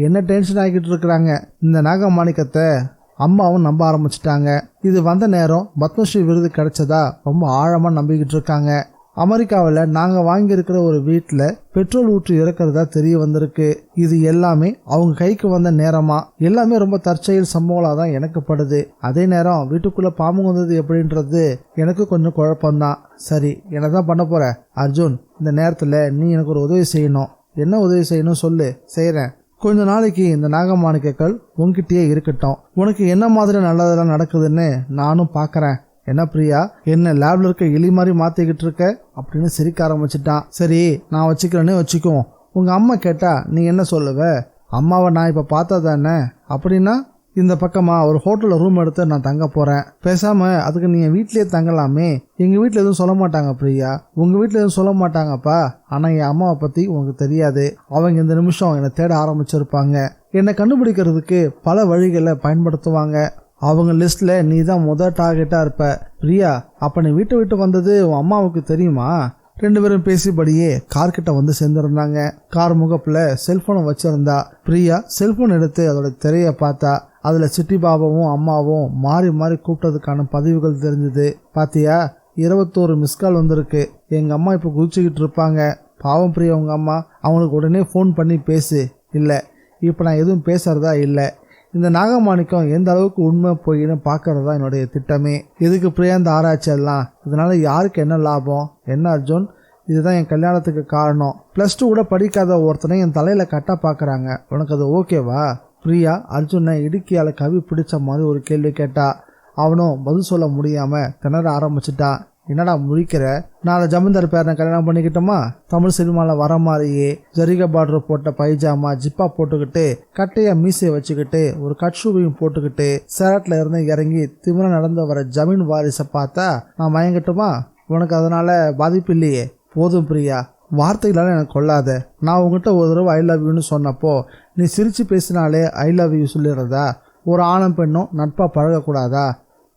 என்ன டென்ஷன் ஆகிட்டு இருக்கிறாங்க. இந்த நாகமாணிக்கத்தை அம்மாவும் நம்ப ஆரம்பிச்சிட்டாங்க. இது வந்த நேரம் பத்மஸ்ரீ விருது கிடைச்சதா ரொம்ப ஆழமாக நம்பிக்கிட்டு இருக்காங்க. அமெரிக்காவில் நாங்கள் வாங்கியிருக்கிற ஒரு வீட்டில் பெட்ரோல் ஊற்றி இறக்கிறதா தெரிய வந்திருக்கு. இது எல்லாமே அவங்க கைக்கு வந்த நேரமா? எல்லாமே ரொம்ப தற்செயல் சம்பவங்களாக தான் எனக்கு படுது. அதே நேரம் வீட்டுக்குள்ளே பாம்பு வந்தது எப்படின்றது எனக்கு கொஞ்சம் குழப்பம்தான். சரி, என்னதான் பண்ண போற அர்ஜுன்? இந்த நேரத்தில் நீ எனக்கு ஒரு உதவி செய்யணும். என்ன உதவி செய்யணும் சொல்லு, செய்கிறேன். கொஞ்ச நாளைக்கு இந்த நாகமாணிக்கங்கள் உன்கிட்டயே இருக்கட்டும். உனக்கு என்ன மாதிரி நல்லதெல்லாம் நடக்குதுன்னு நானும் பார்க்குறேன். என்ன பிரியா, என்ன லேப்ல இருக்க எலி மாதிரி மாற்றிக்கிட்டு இருக்க அப்படின்னு சிரிக்க ஆரம்பிச்சிட்டான். சரி, நான் வச்சுக்கிறேன்னு வச்சுக்குவோம். உங்கள் அம்மா கேட்டா நீ என்ன சொல்லுவ? அம்மாவை நான் இப்போ பார்த்தா தானே. அப்படின்னா இந்த பக்கமா ஒரு ஹோட்டலில் ரூம் எடுத்து நான் தங்க போகிறேன். பேசாமல் அதுக்கு நீங்கள் வீட்லேயே தங்கலாமே. எங்கள் வீட்டில் எதுவும் சொல்ல மாட்டாங்க பிரியா. உங்கள் வீட்டில் எதுவும் சொல்ல மாட்டாங்கப்பா. ஆனால் என் அம்மாவை பற்றி உனக்கு தெரியாது. அவங்க இந்த நிமிஷம் என்னை தேட ஆரம்பிச்சிருப்பாங்க. என்னை கண்டுபிடிக்கிறதுக்கு பல வழிகளை பயன்படுத்துவாங்க. அவங்க லிஸ்ட்டில் நீ தான் முதல் டார்கெட்டாக இருப்ப. பிரியா, அப்போ நீ வீட்டை விட்டு வந்தது உன் அம்மாவுக்கு தெரியுமா? 2 பேரும் பேசியபடியே கார் கிட்ட வந்து சேர்ந்துருந்தாங்க. கார் முகப்புல செல்போனை வச்சிருந்தா. பிரியா செல்போன் எடுத்து அதோட திரையை பார்த்தா. அதுல சிட்டி பாபாவும் அம்மாவும் மாறி மாறி கூப்பிட்டதுக்கான பதிவுகள் தெரிஞ்சுது. பாத்தியா, 21 மிஸ்கால் வந்திருக்கு. எங்க அம்மா இப்போ குதிச்சுக்கிட்டு இருப்பாங்க. பாவம் பிரியா, உங்க அம்மா. அவங்களுக்கு உடனே ஃபோன் பண்ணி பேசு. இல்லை, இப்போ நான் எதுவும் பேசுறதா இல்லை. இந்த நாகமாணிக்கம் எந்த அளவுக்கு உண்மை போயின்னு பார்க்கறது தான் என்னுடைய திட்டமே. எதுக்கு பிரியா இந்த ஆராய்ச்சி எல்லாம்? இதனால யாருக்கு என்ன லாபம்? என்ன அர்ஜுன், இதுதான் என் கல்யாணத்துக்கு காரணம். +2 கூட படிக்காத ஒருத்தனை என் தலையில கட்ட பார்க்குறாங்க. உனக்கு அது ஓகேவா? பிரியா அர்ஜுனை இடுக்கியால கவி பிடிச்ச மாதிரி ஒரு கேள்வி கேட்டா. அவனும் பதில் சொல்ல முடியாம திணற ஆரம்பிச்சிட்டான். என்னடா முழிக்கிற? நான் ஜமீன்தார் பேரனை கல்யாணம் பண்ணிக்கிட்டோமா? தமிழ் சினிமாவில் வர மாதிரியே ஜரிகா பார்டர் போட்ட பைஜாமா, ஜிப்பா போட்டுக்கிட்டு, கட்டையா மீசையை வச்சுக்கிட்டு, ஒரு கட்ஷூவையும் போட்டுக்கிட்டு, சேரட்ல இருந்து இறங்கி திமிர நடந்து வர ஜமீன் வாரிசை பார்த்தா நான் மயங்கட்டுமா? உனக்கு அதனால பாதிப்பு இல்லையே. போதும் பிரியா, வார்த்தைகளால் எனக்கு கொள்ளாத. நான் உங்ககிட்ட ஒரு தடவை ஐ லவ் யூன்னு சொன்னப்போ நீ சிரித்து பேசினாலே ஐ லவ் யூ சொல்லிடுறதா? ஒரு ஆணும் பெண்ணும் நட்பாக பழகக்கூடாதா?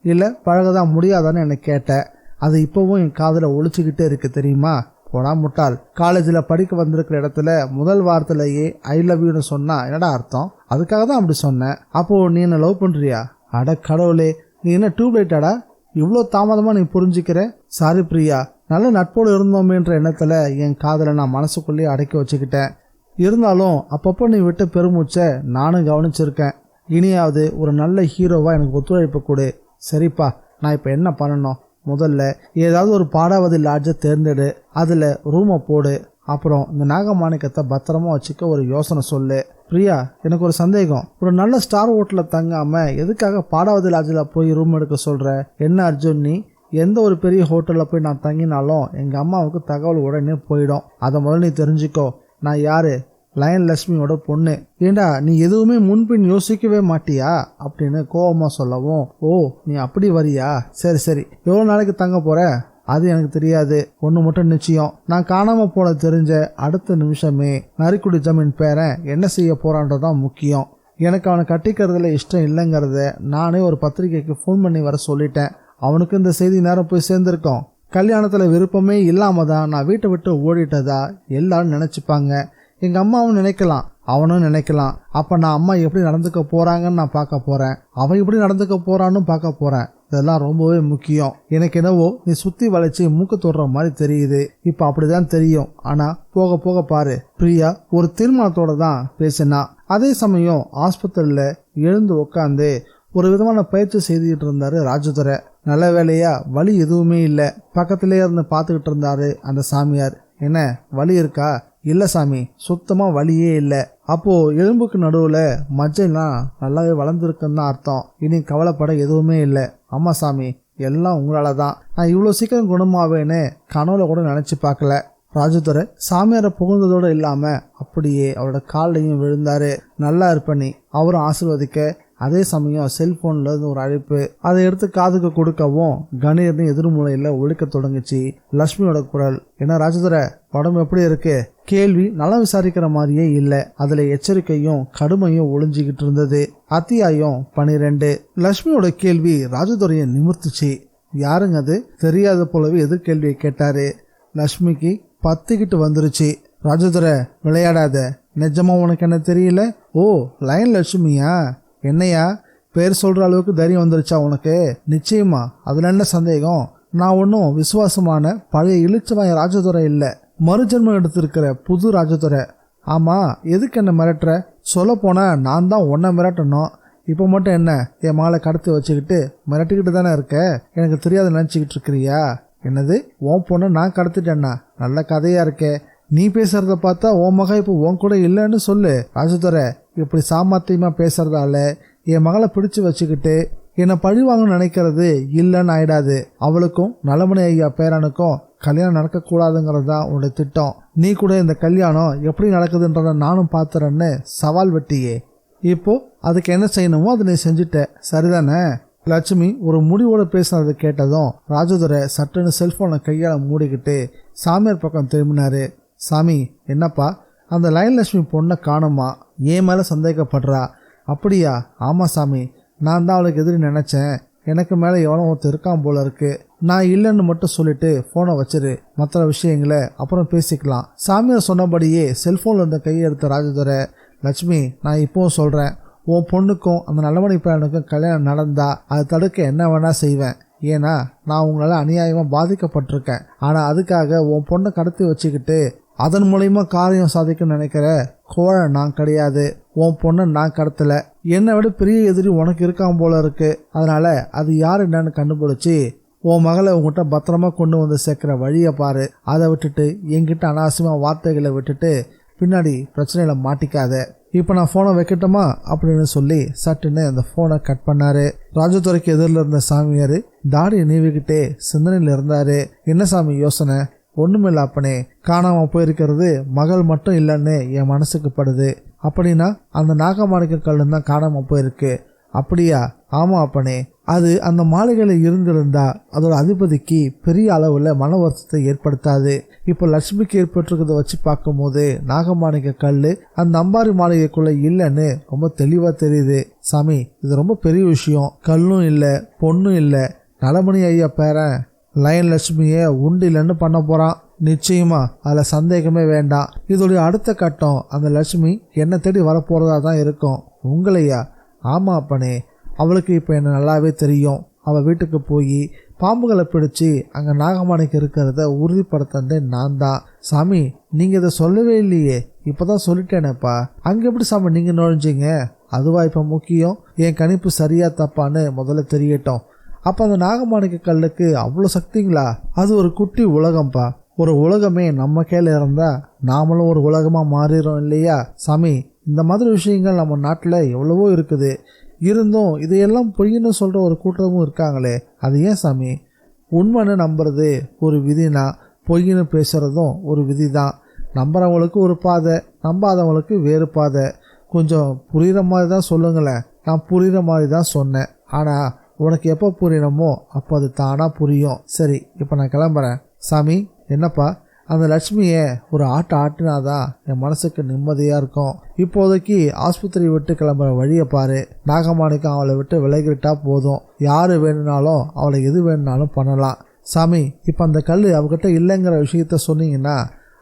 இல்லை பழகதான் முடியாதான்னு எனக்கு கேட்டேன். அது இப்போவும் என் காதில் ஒழிச்சுக்கிட்டே இருக்கு தெரியுமா? போடா முட்டாள். காலேஜில் படிக்க வந்திருக்கிற இடத்துல முதல் வாரத்திலேயே ஐ லவ் யூன்னு சொன்னா என்னடா அர்த்தம்? அதுக்காக தான் அப்படி சொன்னேன். அப்போது நீ என்ன லவ் பண்ணுறியா? அட கடவுளே, நீ என்ன டியூப்லைட்டாடா? இவ்வளோ தாமதமாக நீ புரிஞ்சுக்கிற? சாரி பிரியா, நல்ல நட்போடு இருந்தோமேன்ற எண்ணத்தில் என் காதலை நான் மனசுக்குள்ளேயே அடக்கி வச்சுக்கிட்டேன். இருந்தாலும் அப்பப்போ நீ விட்டு பெருமூச்சை நானும் கவனிச்சிருக்கேன். இனியாவது ஒரு நல்ல ஹீரோவாக எனக்கு ஒத்துழைப்பு கொடு. சரிப்பா, நான் இப்போ என்ன பண்ணணும்? முதல்ல ஏதாவது ஒரு பாடாவதி லாட்ஜை தேர்ந்தெடு, அதில் ரூமை போடு. அப்புறம் இந்த நாகமாணிக்கத்தை பத்திரமா வச்சுக்க ஒரு யோசனை சொல்லு. பிரியா, எனக்கு ஒரு சந்தேகம். ஒரு நல்ல ஸ்டார் ஹோட்டலில் தங்காமல் எதுக்காக பாடாவதி லாட்ஜில் போய் ரூம் எடுக்க சொல்கிற? என்ன அர்ஜுன், நீ எந்த ஒரு பெரிய ஹோட்டலில் போய் நான் தங்கினாலும் எங்கள் அம்மாவுக்கு தகவல் உடனே போயிடும். அதை முதல்ல நீ தெரிஞ்சுக்கோ. நான் யார்? லயன் லட்சுமியோட பொண்ணு. ஏண்டா, நீ எதுவுமே முன்பின் யோசிக்கவே மாட்டியா அப்படின்னு கோவமாக சொல்லவும், ஓ நீ அப்படி வரியா, சரி சரி, எவ்வளோ நாளைக்கு தங்க போற? அது எனக்கு தெரியாது. ஒன்று மட்டும் நிச்சயம், நான் காணாமல் போன தெரிஞ்ச அடுத்த நிமிஷமே நரிக்குடி ஜமீன் பேரன் என்ன செய்ய போறான்றதான் முக்கியம். எனக்கு அவனை கட்டிக்கிறதுல இஷ்டம் இல்லைங்கிறத நானே ஒரு பத்திரிகைக்கு ஃபோன் பண்ணி வர சொல்லிட்டேன். அவனுக்கு இந்த செய்தி நேரம் போய் சேர்ந்துருக்கோம். கல்யாணத்தில் விருப்பமே இல்லாமல் தான் நான் வீட்டை விட்டு ஓடிட்டதா எல்லாரும் நினச்சிப்பாங்க. எங்கள் அம்மாவும் நினைக்கலாம், அவனும் நினைக்கலாம். அப்போ நான் அம்மா எப்படி நடந்துக்க போகிறாங்கன்னு நான் பார்க்க போகிறேன், அவன் எப்படி நடந்துக்க போகிறான்னு பார்க்க போகிறேன். இதெல்லாம் ரொம்பவே முக்கியம். எனக்கு என்னவோ நீ சுற்றி வளைச்சி மூக்கு தொடுற மாதிரி தெரியுது. இப்போ அப்படிதான் தெரியும், ஆனால் போக போக பாரு. பிரியா ஒரு தீர்மானத்தோட தான் பேசினா. அதே சமயம் ஆஸ்பத்திரியில் எழுந்து உட்காந்து ஒரு விதமான பயிற்சி செய்துக்கிட்டு இருந்தாரு ராஜதுரை. நல்ல வேலையா வலி எதுவுமே இல்லை. பக்கத்திலே இருந்து பார்த்துக்கிட்டு இருந்தாரு அந்த சாமியார். என்ன வலி இருக்கா? இல்லை சாமி, சுத்தமாக வலியே இல்லை. அப்போது எலும்புக்கு நடுவில் மஜ்ஜைலாம் நல்லாவே வளர்ந்துருக்குன்னு தான் அர்த்தம். இனி கவலைப்பட எதுவுமே இல்லை. ஆமா சாமி, எல்லாம் உங்களால தான். நான் இவ்வளோ சீக்கிரம் குணமாவேன்னு கனவுல கூட நினச்சி பார்க்கல. ராஜதுரை சாமியாரை புகழ்ந்ததோடு இல்லாமல் அப்படியே அவரோட காலையும் விழுந்தாரு. நல்லா இருப்ப நீ, அவரும் ஆசீர்வதிக்க. அதே சமயம் செல்போன்ல இருந்து ஒரு அழைப்பு. அதை எடுத்து காதுக்கு கொடுக்கவும் கணீர்னு எதிர்மூலையில் ஒழிக்க தொடங்குச்சு லட்சுமியோட குரல். என்ன ராஜதுரை, உடம்பு எப்படி இருக்கு? கேள்வி நலம் விசாரிக்கிற மாதிரியே இல்லை. அதுல எச்சரிக்கையும் கடுமையும் ஒளிஞ்சிக்கிட்டு இருந்தது. அத்தியாயம் 12. லட்சுமியோட கேள்வி ராஜதுரையை நிமிர்த்துச்சு. யாருங்க அது? தெரியாத போலவே எதிர்கேள்வியை கேட்டாரு. லட்சுமிக்கு பத்திக்கிட்டு வந்துருச்சு. ராஜதுரை, விளையாடாத, நிஜமா உனக்கு என்ன தெரியல? ஓ, லயன் லட்சுமியா? என்னையா, பேர் சொல்ற அளவுக்கு தைரியம் வந்துருச்சா உனக்கு? நிச்சயமா, அதுல என்ன சந்தேகம்? நான் ஒன்றும் விசுவாசமான பழைய இளிச்சவாய ராஜதுரை இல்லை, மறுஜென்மம் எடுத்திருக்கிற புது ராஜதுரை. ஆமா, எதுக்கு என்ன மிரட்டுற? சொல்ல போனா நான் தான் உன்னை மிரட்டணும். இப்போ மட்டும் என்ன என் மகளை கடத்தி வச்சுக்கிட்டு மிரட்டிக்கிட்டு தானே இருக்க? எனக்கு தெரியாத நினச்சிக்கிட்டு இருக்கிறியா? என்னது, உன் பொண்ணை நான் கடத்திட்டேன்னா? நல்ல கதையா இருக்கே. நீ பேசுறத பார்த்தா உன் மக இப்போ உன் கூட இல்லைன்னு சொல்லு. ராஜதுரை, இப்படி சாமர்த்தியமா பேசுறதால என் மகளை பிடிச்சு வச்சுக்கிட்டு என்னை பழி வாங்க நினைக்கிறது இல்லைன்னு ஆயிடாது. அவளுக்கும் நலமணி ஐயா பேரனுக்கும் கல்யாணம் நடக்கக்கூடாதுங்கிறது தான் உன்னுடைய திட்டம். நீ கூட இந்த கல்யாணம் எப்படி நடக்குதுன்றத நானும் பார்த்துறேன்னு சவால் வெட்டியே. இப்போ அதுக்கு என்ன செய்யணுமோ அதை நீ செஞ்சுட்ட, சரிதானே? லட்சுமி ஒரு முடிவோட பேசுனது கேட்டதும் ராஜதுரை சட்டுன்னு செல்போனை கையால் மூடிக்கிட்டு சாமியார் பக்கம் திரும்பினாரு. சாமி, என்னப்பா, அந்த லயன் லட்சுமி பொண்ணை காணுமா? ஏன் மேலே சந்தேகப்படுறா? அப்படியா? ஆமாம் சாமி, நான் தான் அவளுக்கு எதிரி நினச்சேன். எனக்கு மேலே எவனோ ஒருத்தர் இருக்கான் போல இருக்கு. நான் இல்லைன்னு மட்டும் சொல்லிட்டு ஃபோனை வச்சிரு, மற்ற விஷயங்களை அப்புறம் பேசிக்கலாம். சாமியார் சொன்னபடியே செல்ஃபோனில் இருந்த கையை எடுத்த ராஜதுரை, லட்சுமி, நான் இப்போவும் சொல்கிறேன், உன் பொண்ணுக்கும் அந்த நல்லமணி பையனுக்கும் கல்யாணம் நடந்தா அதை தடுக்க என்ன வேணா செய்வேன். ஏன்னா நான் உங்களால் அநியாயமாக பாதிக்கப்பட்டிருக்கேன். ஆனால் அதுக்காக உன் பொண்ணை கடத்தி வச்சுக்கிட்டு அதன் மூலயமா காரியம் சாதிக்க நினைக்கிற கோழை நான் கிடையாது. உன் பொண்ணை நான் கடத்தலை. என்னை விட பெரிய எதிரி உனக்கு இருக்கான் போல இருக்கு. அதனால அது யார் என்னன்னு கண்டுபிடிச்சி உன் மகளை உங்ககிட்ட பத்திரமா கொண்டு வந்து சேர்க்குற வழியை பாரு. அதை விட்டுட்டு என்கிட்ட அனாவசியமாக வார்த்தைகளை விட்டுட்டு பின்னாடி பிரச்சனையில மாட்டிக்காத. இப்போ நான் ஃபோனை வைக்கட்டுமா அப்படின்னு சொல்லி சட்டுன்னு அந்த ஃபோனை கட் பண்ணாரு. ராஜதுரைக்கு எதிரில் இருந்த சாமியார் தாடியை நீவிக்கிட்டே சிந்தனையில் இருந்தாரு. என்ன சாமி யோசனை? ஒன்றுமில்ல அப்பனே, காணாமல் போயிருக்கிறது மகள் மட்டும் இல்லைன்னு என் மனசுக்கு படுது. அப்படின்னா அந்த நாகமாணிக்க கல்லு தான் காணாமல் போயிருக்கு. அப்படியா? ஆமாம் அப்பனே, அது அந்த மாளிகையில் இருந்திருந்தா அதோட அதிபதிக்கு பெரிய அளவில் மன வருத்தத்தை ஏற்படுத்தாது. இப்போ லட்சுமிக்கு ஏற்பட்டிருக்கிறத வச்சு பார்க்கும்போது நாகமாணிக்க கல் அந்த அம்பாரி மாளிகைக்குள்ளே இல்லைன்னு ரொம்ப தெளிவாக தெரியுது. சாமி, இது ரொம்ப பெரிய விஷயம். கல்லும் இல்லை, பொண்ணும் இல்லை. நலமணி ஐயா பேரன் லயன் லட்சுமியை உண்டு இல்லைன்னு பண்ண போகிறான். நிச்சயமா அதில் சந்தேகமே வேண்டாம். இதோடைய அடுத்த கட்டம் அந்த லட்சுமி என்னை தேடி வரப்போகிறதா தான் இருக்கும். உங்களையா? ஆமாம் அப்பனே, அவளுக்கு இப்போ என்ன நல்லாவே தெரியும். அவள் வீட்டுக்கு போய் பாம்புகளை பிடிச்சி அங்கே நாகமாணிக்கு இருக்கிறத உறுதிப்படுத்தே நான் தான். சாமி, நீங்கள் இதை சொல்லவே இல்லையே. இப்பதான் சொல்லிட்டேனேப்பா, அங்க எப்படி சாமி நீங்க நுழைஞ்சிங்க? அதுவா இப்ப முக்கியம்? என் கணிப்பு சரியா தப்பான்னு முதல்ல தெரியட்டும். அப்ப அந்த நாகமாணிக்க கல்லுக்கு அவ்வளோ சக்திங்களா? அது ஒரு குட்டி உலகம்ப்பா. ஒரு உலகமே நம்ம கையில இருந்தா நாமளும் ஒரு உலகமா மாறிடும் இல்லையா சாமி? இந்த மாதிரி விஷயங்கள் நம்ம நாட்டில் எவ்வளவோ இருக்குது. இருந்தும் இதையெல்லாம் பொய்ன்னு சொல்ற ஒரு கூட்டமும் இருக்காங்களே, அது ஏன் சாமி? உண்மைன்னு நம்புறது ஒரு விதினா, பொய்ன்னு பேசுறதும் ஒரு விதி தான். நம்புறவங்களுக்கு ஒரு பாதை, நம்பாதவங்களுக்கு வேறு பாதை. கொஞ்சம் புரிகிற மாதிரி தான் சொல்லுங்களேன். நான் புரிகிற மாதிரி தான் சொன்னேன். ஆனால் உனக்கு எப்போ புரியணுமோ அப்போ அது தானாக புரியும். சரி, இப்போ நான் கிளம்புறேன். சாமி, என்னப்பா? அந்த லட்சுமியை ஒரு ஆட்டினாதான் என் மனசுக்கு நிம்மதியாக இருக்கும். இப்போதைக்கு ஆஸ்பத்திரி விட்டு கிளம்புற வழியை பாரு. நாகமாணிக்கம் அவளை விட்டு விலகிட்டா போதும். யாரு வேணும்னாலும் அவளை எது வேணும்னாலும் பண்ணலாம். சாமி, இப்போ அந்த கல் அவகிட்ட இல்லைங்கிற விஷயத்த சொன்னீங்கன்னா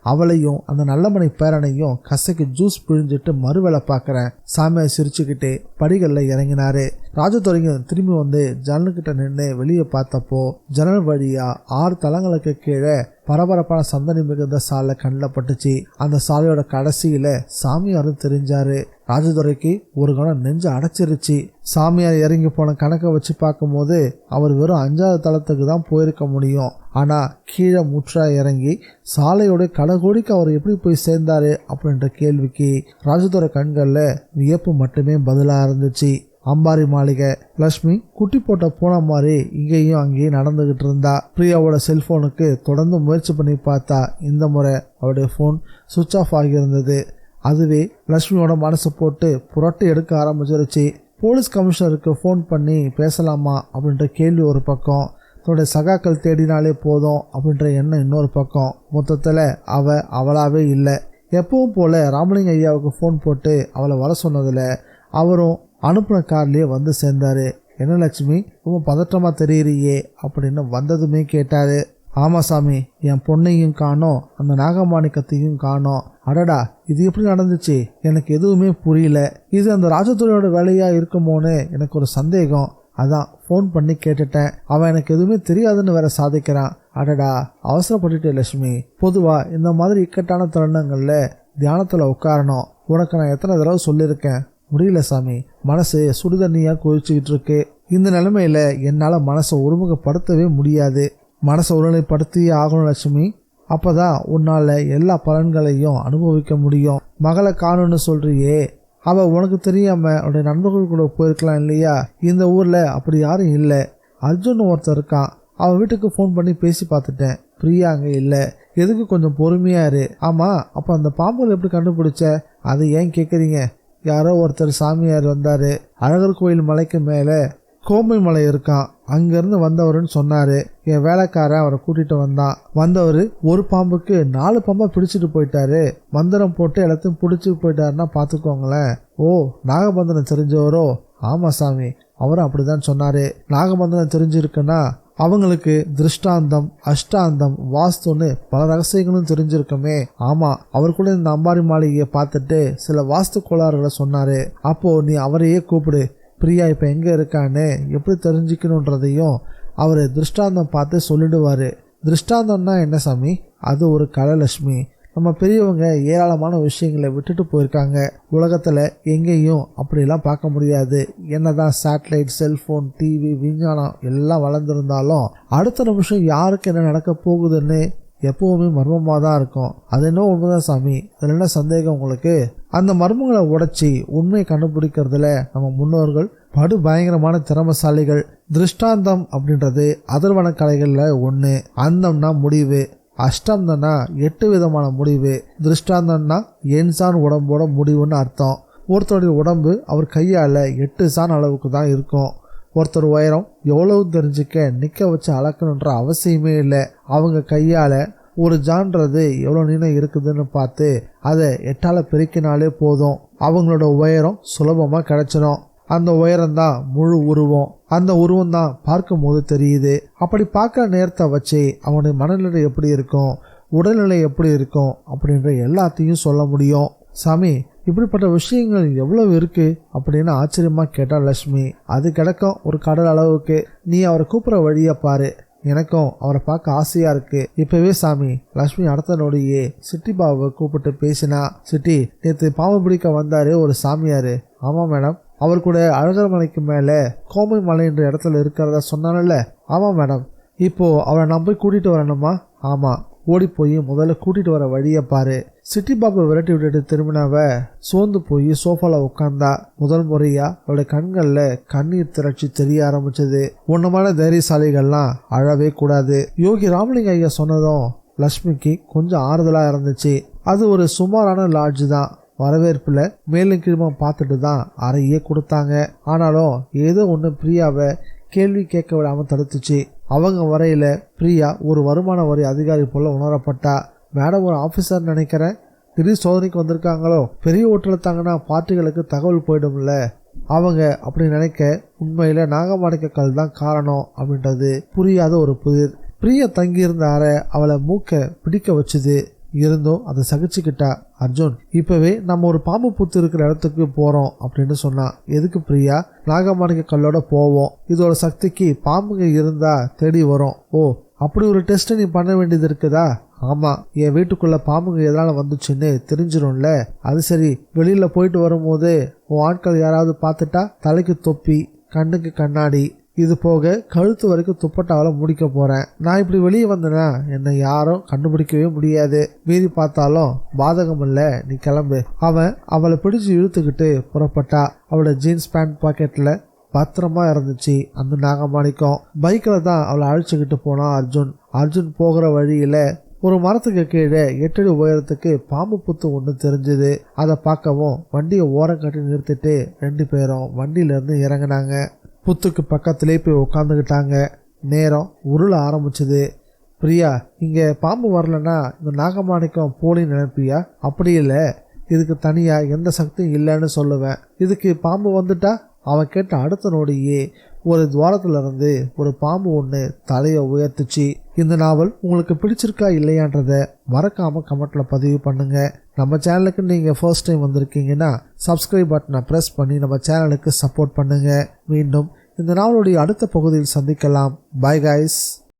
அவளையும் அந்த நல்லமணி பேரனையும் கசைக்கு ஜூஸ் பிழிஞ்சிட்டு மறுவேளை பார்க்குறேன். சாமியை சிரிச்சுக்கிட்டே படிகளில் இறங்கினாரு. ராஜதுரையும் திரும்பி வந்து ஜன்னல்கிட்ட நின்று வெளியே பார்த்தப்போ ஜன்னல் வழியா 6 தளங்களுக்கு கீழே பரபரப்பான சந்தனி மிகுந்த சாலை கண்ணில் பட்டுச்சு. அந்த சாலையோட கடைசியில சாமியாரும் தெரிஞ்சாரு. ராஜதுரைக்கு ஒரு கணம் நெஞ்சு அடைச்சிருச்சு. சாமியார் இறங்கி போன கணக்கை வச்சு பார்க்கும்போது அவர் வெறும் 5வது தளத்துக்கு தான் போயிருக்க முடியும். ஆனா கீழே முற்றா இறங்கி சாலையோட கடைகோடிக்கு அவர் எப்படி போய் சேர்ந்தாரு அப்படின்ற கேள்விக்கு ராஜதுரை கண்கள்ல வியப்பு மட்டுமே பதிலா இருந்துச்சு. அம்பாரி மாளிகை. லட்சுமி குட்டி போட்ட போன மாதிரி இங்கேயும் அங்கேயும் நடந்துகிட்டு இருந்தா. பிரியாவோட செல்போனுக்கு தொடர்ந்து முயற்சி பண்ணி பார்த்தா. இந்த முறை அவருடைய போன் சுவிட்ச் ஆஃப் ஆகியிருந்தது. அதுவே லட்சுமியோட மனசை போட்டு புரட்டி எடுக்க ஆரம்பிச்சிருச்சு. போலீஸ் கமிஷனருக்கு ஃபோன் பண்ணி பேசலாமா அப்படின்ற கேள்வி ஒரு பக்கம், தன்னுடைய சகாக்கள் தேடினாலே போதும் அப்படின்ற எண்ணம் இன்னொரு பக்கம். மொத்தத்தில் அவளாவே இல்லை. எப்பவும் போல ராமலிங்க ஐயாவுக்கு ஃபோன் போட்டு அவளை வர சொன்னதில் அவரும் அனுப்புன கார்லேயே வந்து சேர்ந்தாரு. என்ன லட்சுமி, ரொம்ப பதற்றமா தெரியறியே அப்படின்னு வந்ததுமே கேட்டாரு. ஆமா சாமி, என் பொண்ணையும் காணோம், அந்த நாகமாணிக்கத்தையும் காணோம். அடடா, இது எப்படி நடந்துச்சு? எனக்கு எதுவுமே புரியல. இது அந்த ராஜதுரையோட வேலையா இருக்குமோன்னு எனக்கு ஒரு சந்தேகம். அதான் ஃபோன் பண்ணி கேட்டுட்டேன். அவன் எனக்கு எதுவுமே தெரியாதுன்னு வேற சாதிக்கிறான். அடடா, அவசரப்பட்டுட்டே லட்சுமி. பொதுவா இந்த மாதிரி இக்கட்டான தருணங்கள்ல தியானத்துல உட்காரணும். உனக்கு நான் எத்தனை தடவை சொல்லியிருக்கேன். முடியல சாமி, மனசு சுடுதண்ணியா குதிச்சுக்கிட்டு இருக்கு. இந்த நிலைமையில என்னால மனசை ஒருமுகப்படுத்தவே முடியாது. மனசை ஒருநிலைப்படுத்தியே ஆகணும் லட்சுமி. அப்பதான் உன்னால எல்லா பலன்களையும் அனுபவிக்க முடியும். மகளை காணும்னு சொல்றியே, அவ உனக்கு தெரியாம அவருடைய நண்பர்கள் கூட போயிருக்கலாம் இல்லையா? இந்த ஊர்ல அப்படி யாரும் இல்லை. அர்ஜுன் ஒருத்தர் இருக்கான். அவன் வீட்டுக்கு ஃபோன் பண்ணி பேசி பார்த்துட்டேன். பிரியா அங்கே இல்லை. எதுக்கு கொஞ்சம் பொறுமையா இரு. ஆமா, அப்ப அந்த பாம்புகள் எப்படி கண்டுபிடிச்ச? அதை ஏன் கேட்குறீங்க? யாரோ ஒருத்தர் சாமியார் வந்தாரு. அழகர் கோயில் மலைக்கு மேலே கோம்பை மலை இருக்கான், அங்கிருந்து வந்தவருன்னு சொன்னாரு. என் வேலைக்காரன் அவரை கூட்டிட்டு வந்தான். வந்தவர் ஒரு பாம்புக்கு 4 பாம்பா பிடிச்சிட்டு போயிட்டாரு. மந்திரம் போட்டு எல்லாத்தையும் பிடிச்சிட்டு போயிட்டாருன்னா பாத்துக்கோங்களேன். ஓ, நாகபந்தனம் தெரிஞ்சவரோ? ஆமா சாமி, அவரும் அப்படிதான் சொன்னாரு. நாகபந்தனம் தெரிஞ்சிருக்குன்னா அவங்களுக்கு திருஷ்டாந்தம், அஷ்டாந்தம், வாஸ்துன்னு பல ரகசியங்களும் தெரிஞ்சிருக்குமே. ஆமா, அவர் கூட இந்த அம்பாரி மாளிகையை பார்த்துட்டு சில வாஸ்து கோளாறுகளை சொன்னாரு. அப்போ நீ அவரையே கூப்பிடு. பிரியா இப்ப எங்க இருக்கான்னு எப்படி தெரிஞ்சுக்கணுன்றதையும் அவரு திருஷ்டாந்தம் பார்த்து சொல்லிடுவாரு. திருஷ்டாந்தம்னா என்ன சாமி? அது ஒரு கலை லட்சுமி. நம்ம பெரியவங்க ஏராளமான விஷயங்களை விட்டுட்டு போயிருக்காங்க. உலகத்துல எங்கேயும் அப்படிலாம் பார்க்க முடியாது. என்னதான் சேட்டலைட், செல்போன், டிவி, விஞ்ஞானம் எல்லாம் வளர்ந்துருந்தாலும் அடுத்த நிமிஷம் யாருக்கு என்ன நடக்க போகுதுன்னு எப்பவுமே மர்மமாக தான் இருக்கும். அது என்ன உண்மைதான் சாமி, அதில் என்ன சந்தேகம் உங்களுக்கு? அந்த மர்மங்களை உடைச்சி உண்மையை கண்டுபிடிக்கிறதுல நம்ம முன்னோர்கள் படு பயங்கரமான திறமசாலிகள். திருஷ்டாந்தம் அப்படின்றது அதர்வன கலைகளில் ஒன்று. அந்தம்னா முடிவு, அஷ்டாந்தம்னா 8 விதமான முடிவு, திருஷ்டாந்தம்னா எண்சான் உடம்போட முடிவுன்னு அர்த்தம். ஒருத்தருடைய உடம்பு அவர் கையால் 8 சான் அளவுக்கு தான் இருக்கும். ஒருத்தர் உயரம் எவ்வளவு தெரிஞ்சுக்க நிற்க வச்சு அளக்கணுன்ற அவசியமே இல்லை. அவங்க கையால் ஒரு ஜான்றது எவ்வளோ நீளம் இருக்குதுன்னு பார்த்து அதை 8ஆல் பெருக்கினாலே போதும். அவங்களோட உயரம் சுலபமாக கிடைச்சிடும். அந்த உயரம்தான் முழு உருவம். அந்த உருவம் தான் பார்க்கும் போது தெரியுது. அப்படி பார்க்குற நேரத்தை வச்சு அவனுடைய மனநிலை எப்படி இருக்கும், உடல்நிலை எப்படி இருக்கும் அப்படின்ற எல்லாத்தையும் சொல்ல முடியும். சாமி, இப்படிப்பட்ட விஷயங்கள் எவ்வளவு இருக்கு அப்படின்னு ஆச்சரியமா கேட்டா லட்சுமி. அது கிடக்கும் ஒரு கடல் அளவுக்கு. நீ அவரை கூப்பிட்ற வழியை பாரு. எனக்கும் அவரை பார்க்க ஆசையா இருக்கு. இப்பவே சாமி. லட்சுமி அடுத்த நொடியே சிட்டி பாபுவை கூப்பிட்டு பேசினா. சிட்டி, நேற்று பாம்பு பிடிக்க வந்தாரு ஒரு சாமியாரு. ஆமா மேடம். அவர் கூட அழகர் மலைக்கு மேல கோமை மலை என்ற இடத்துல இருக்கிறதா சொன்னானல்ல. ஆமா மேடம். இப்போ அவரை நான் போய் கூட்டிட்டு வரணுமா? ஆமா. ஓடி போய் முதல்ல கூட்டிட்டு வர வழியை பாரு. சிட்டி பாபு விரட்டி விட்டுட்டு திரும்பினவ சோர்ந்து போய் சோஃபால உட்காந்தா. முதல் முறையா அவளுடைய கண்கள்ல கண்ணீர் திரட்சி தெரிய ஆரம்பிச்சது. உன்னமான தைரியசாலிகள்லாம் அழவே கூடாது. யோகி ராமலிங்க ஐயா சொன்னதும் லட்சுமிக்கு கொஞ்சம் ஆறுதலா இருந்துச்சு. அது ஒரு சுமாரான லாட்ஜ் தான். வரவேற்புல மேலும் கீழ்மா பார்த்துட்டு தான் அறையே கொடுத்தாங்க. ஆனாலும் ஏதோ ஒன்று பிரியாவை கேள்வி கேட்க விடாம தடுத்துச்சு. அவங்க வரையில பிரியா ஒரு வருமான வரி அதிகாரி போல உணரப்பட்டா. மேடம் ஒரு ஆபீசர் நினைக்கிறேன். திடீர் சோதனைக்கு வந்திருக்காங்களோ? பெரிய ஹோட்டல் தாங்கன்னா பார்ட்டிகளுக்கு தகவல் போயிடும்ல. அவங்க அப்படி நினைக்க உண்மையில நாகமாணிக்கல் தான் காரணம் அப்படின்றது புரியாத ஒரு புதிர். பிரியா தங்கியிருந்த அறை அவளை மூக்க பிடிக்க வச்சுது. இருந்தும் அதை சகிச்சுக்கிட்டா. அர்ஜுன், இப்பவே நம்ம ஒரு பாம்பு புத்து இருக்கிற இடத்துக்கு போறோம் அப்படின்னு சொன்னா. எதுக்கு பிரியா? நாகமாணிக்க கல்லோட போவோம். இதோட சக்திக்கு பாம்புங்க இருந்தா தேடி வரும். ஓ, அப்படி ஒரு டெஸ்ட் நீ பண்ண வேண்டியது இருக்குதா? ஆமா, என் வீட்டுக்குள்ள பாம்புங்க எதனால வந்துச்சுன்னு தெரிஞ்சிடும்ல. அது சரி, வெளியில போயிட்டு வரும்போது உன் ஆட்கள் யாராவது பார்த்துட்டா தலைக்கு தொப்பி, கண்ணுக்கு கண்ணாடி, இது போக கழுத்து வரைக்கும் துப்பட்டாவில முடிக்க போறேன். நான் இப்படி வெளியே வந்தேன்னா என்னை யாரும் கண்டுபிடிக்கவே முடியாது. மீறி பார்த்தாலும் பாதகம் இல்ல, நீ கிளம்பு. அவன் அவளை பிடிச்சு இழுத்துக்கிட்டு புறப்பட்டா. அவளோட ஜீன்ஸ் பேண்ட் பாக்கெட்ல பத்திரமா இருந்துச்சு அந்த நாகமாணிக்கம். பைக்ல தான் அவளை அழைச்சிக்கிட்டு போனா அர்ஜுன். அர்ஜுன் போகிற வழியில ஒரு மரத்துக்கு கீழே 8 அடி உயரத்துக்கு பாம்பு புத்து ஒன்று தெரிஞ்சுது. அதை பார்க்கவும் வண்டியை ஓரம் கட்டி நிறுத்திட்டு 2 பேரும் வண்டியில இருந்து இறங்கினாங்க. புத்துக்கு பக்கத்திலே போய் உட்காந்துக்கிட்டாங்க. நேரம் உருள ஆரம்பிச்சது. பிரியா, இங்கே பாம்பு வரலன்னா இந்த நாகமாணிக்கம் போலின்னு நினைப்பியா? அப்படி இல்லை, இதுக்கு தனியாக எந்த சக்தியும் இல்லைன்னு சொல்லுவேன். இதுக்கு பாம்பு வந்துட்டா? அவன் கேட்ட அடுத்த நொடியே ஒரு துவாரத்துல இருந்து ஒரு பாம்பு ஒன்று தலையை உயர்த்துச்சு. இந்த நாவல் உங்களுக்கு பிடிச்சிருக்கா இல்லையான்றதை மறக்காம கமெண்ட்ல பதிவு பண்ணுங்க. நம்ம சேனலுக்கு நீங்க ஃபர்ஸ்ட் டைம் வந்திருக்கீங்கன்னா சப்ஸ்கிரைப் பட்டனை பிரஸ் பண்ணி நம்ம சேனலுக்கு சப்போர்ட் பண்ணுங்க. மீண்டும் இந்த நாவலுடைய அடுத்த பகுதியில் சந்திக்கலாம். Bye guys.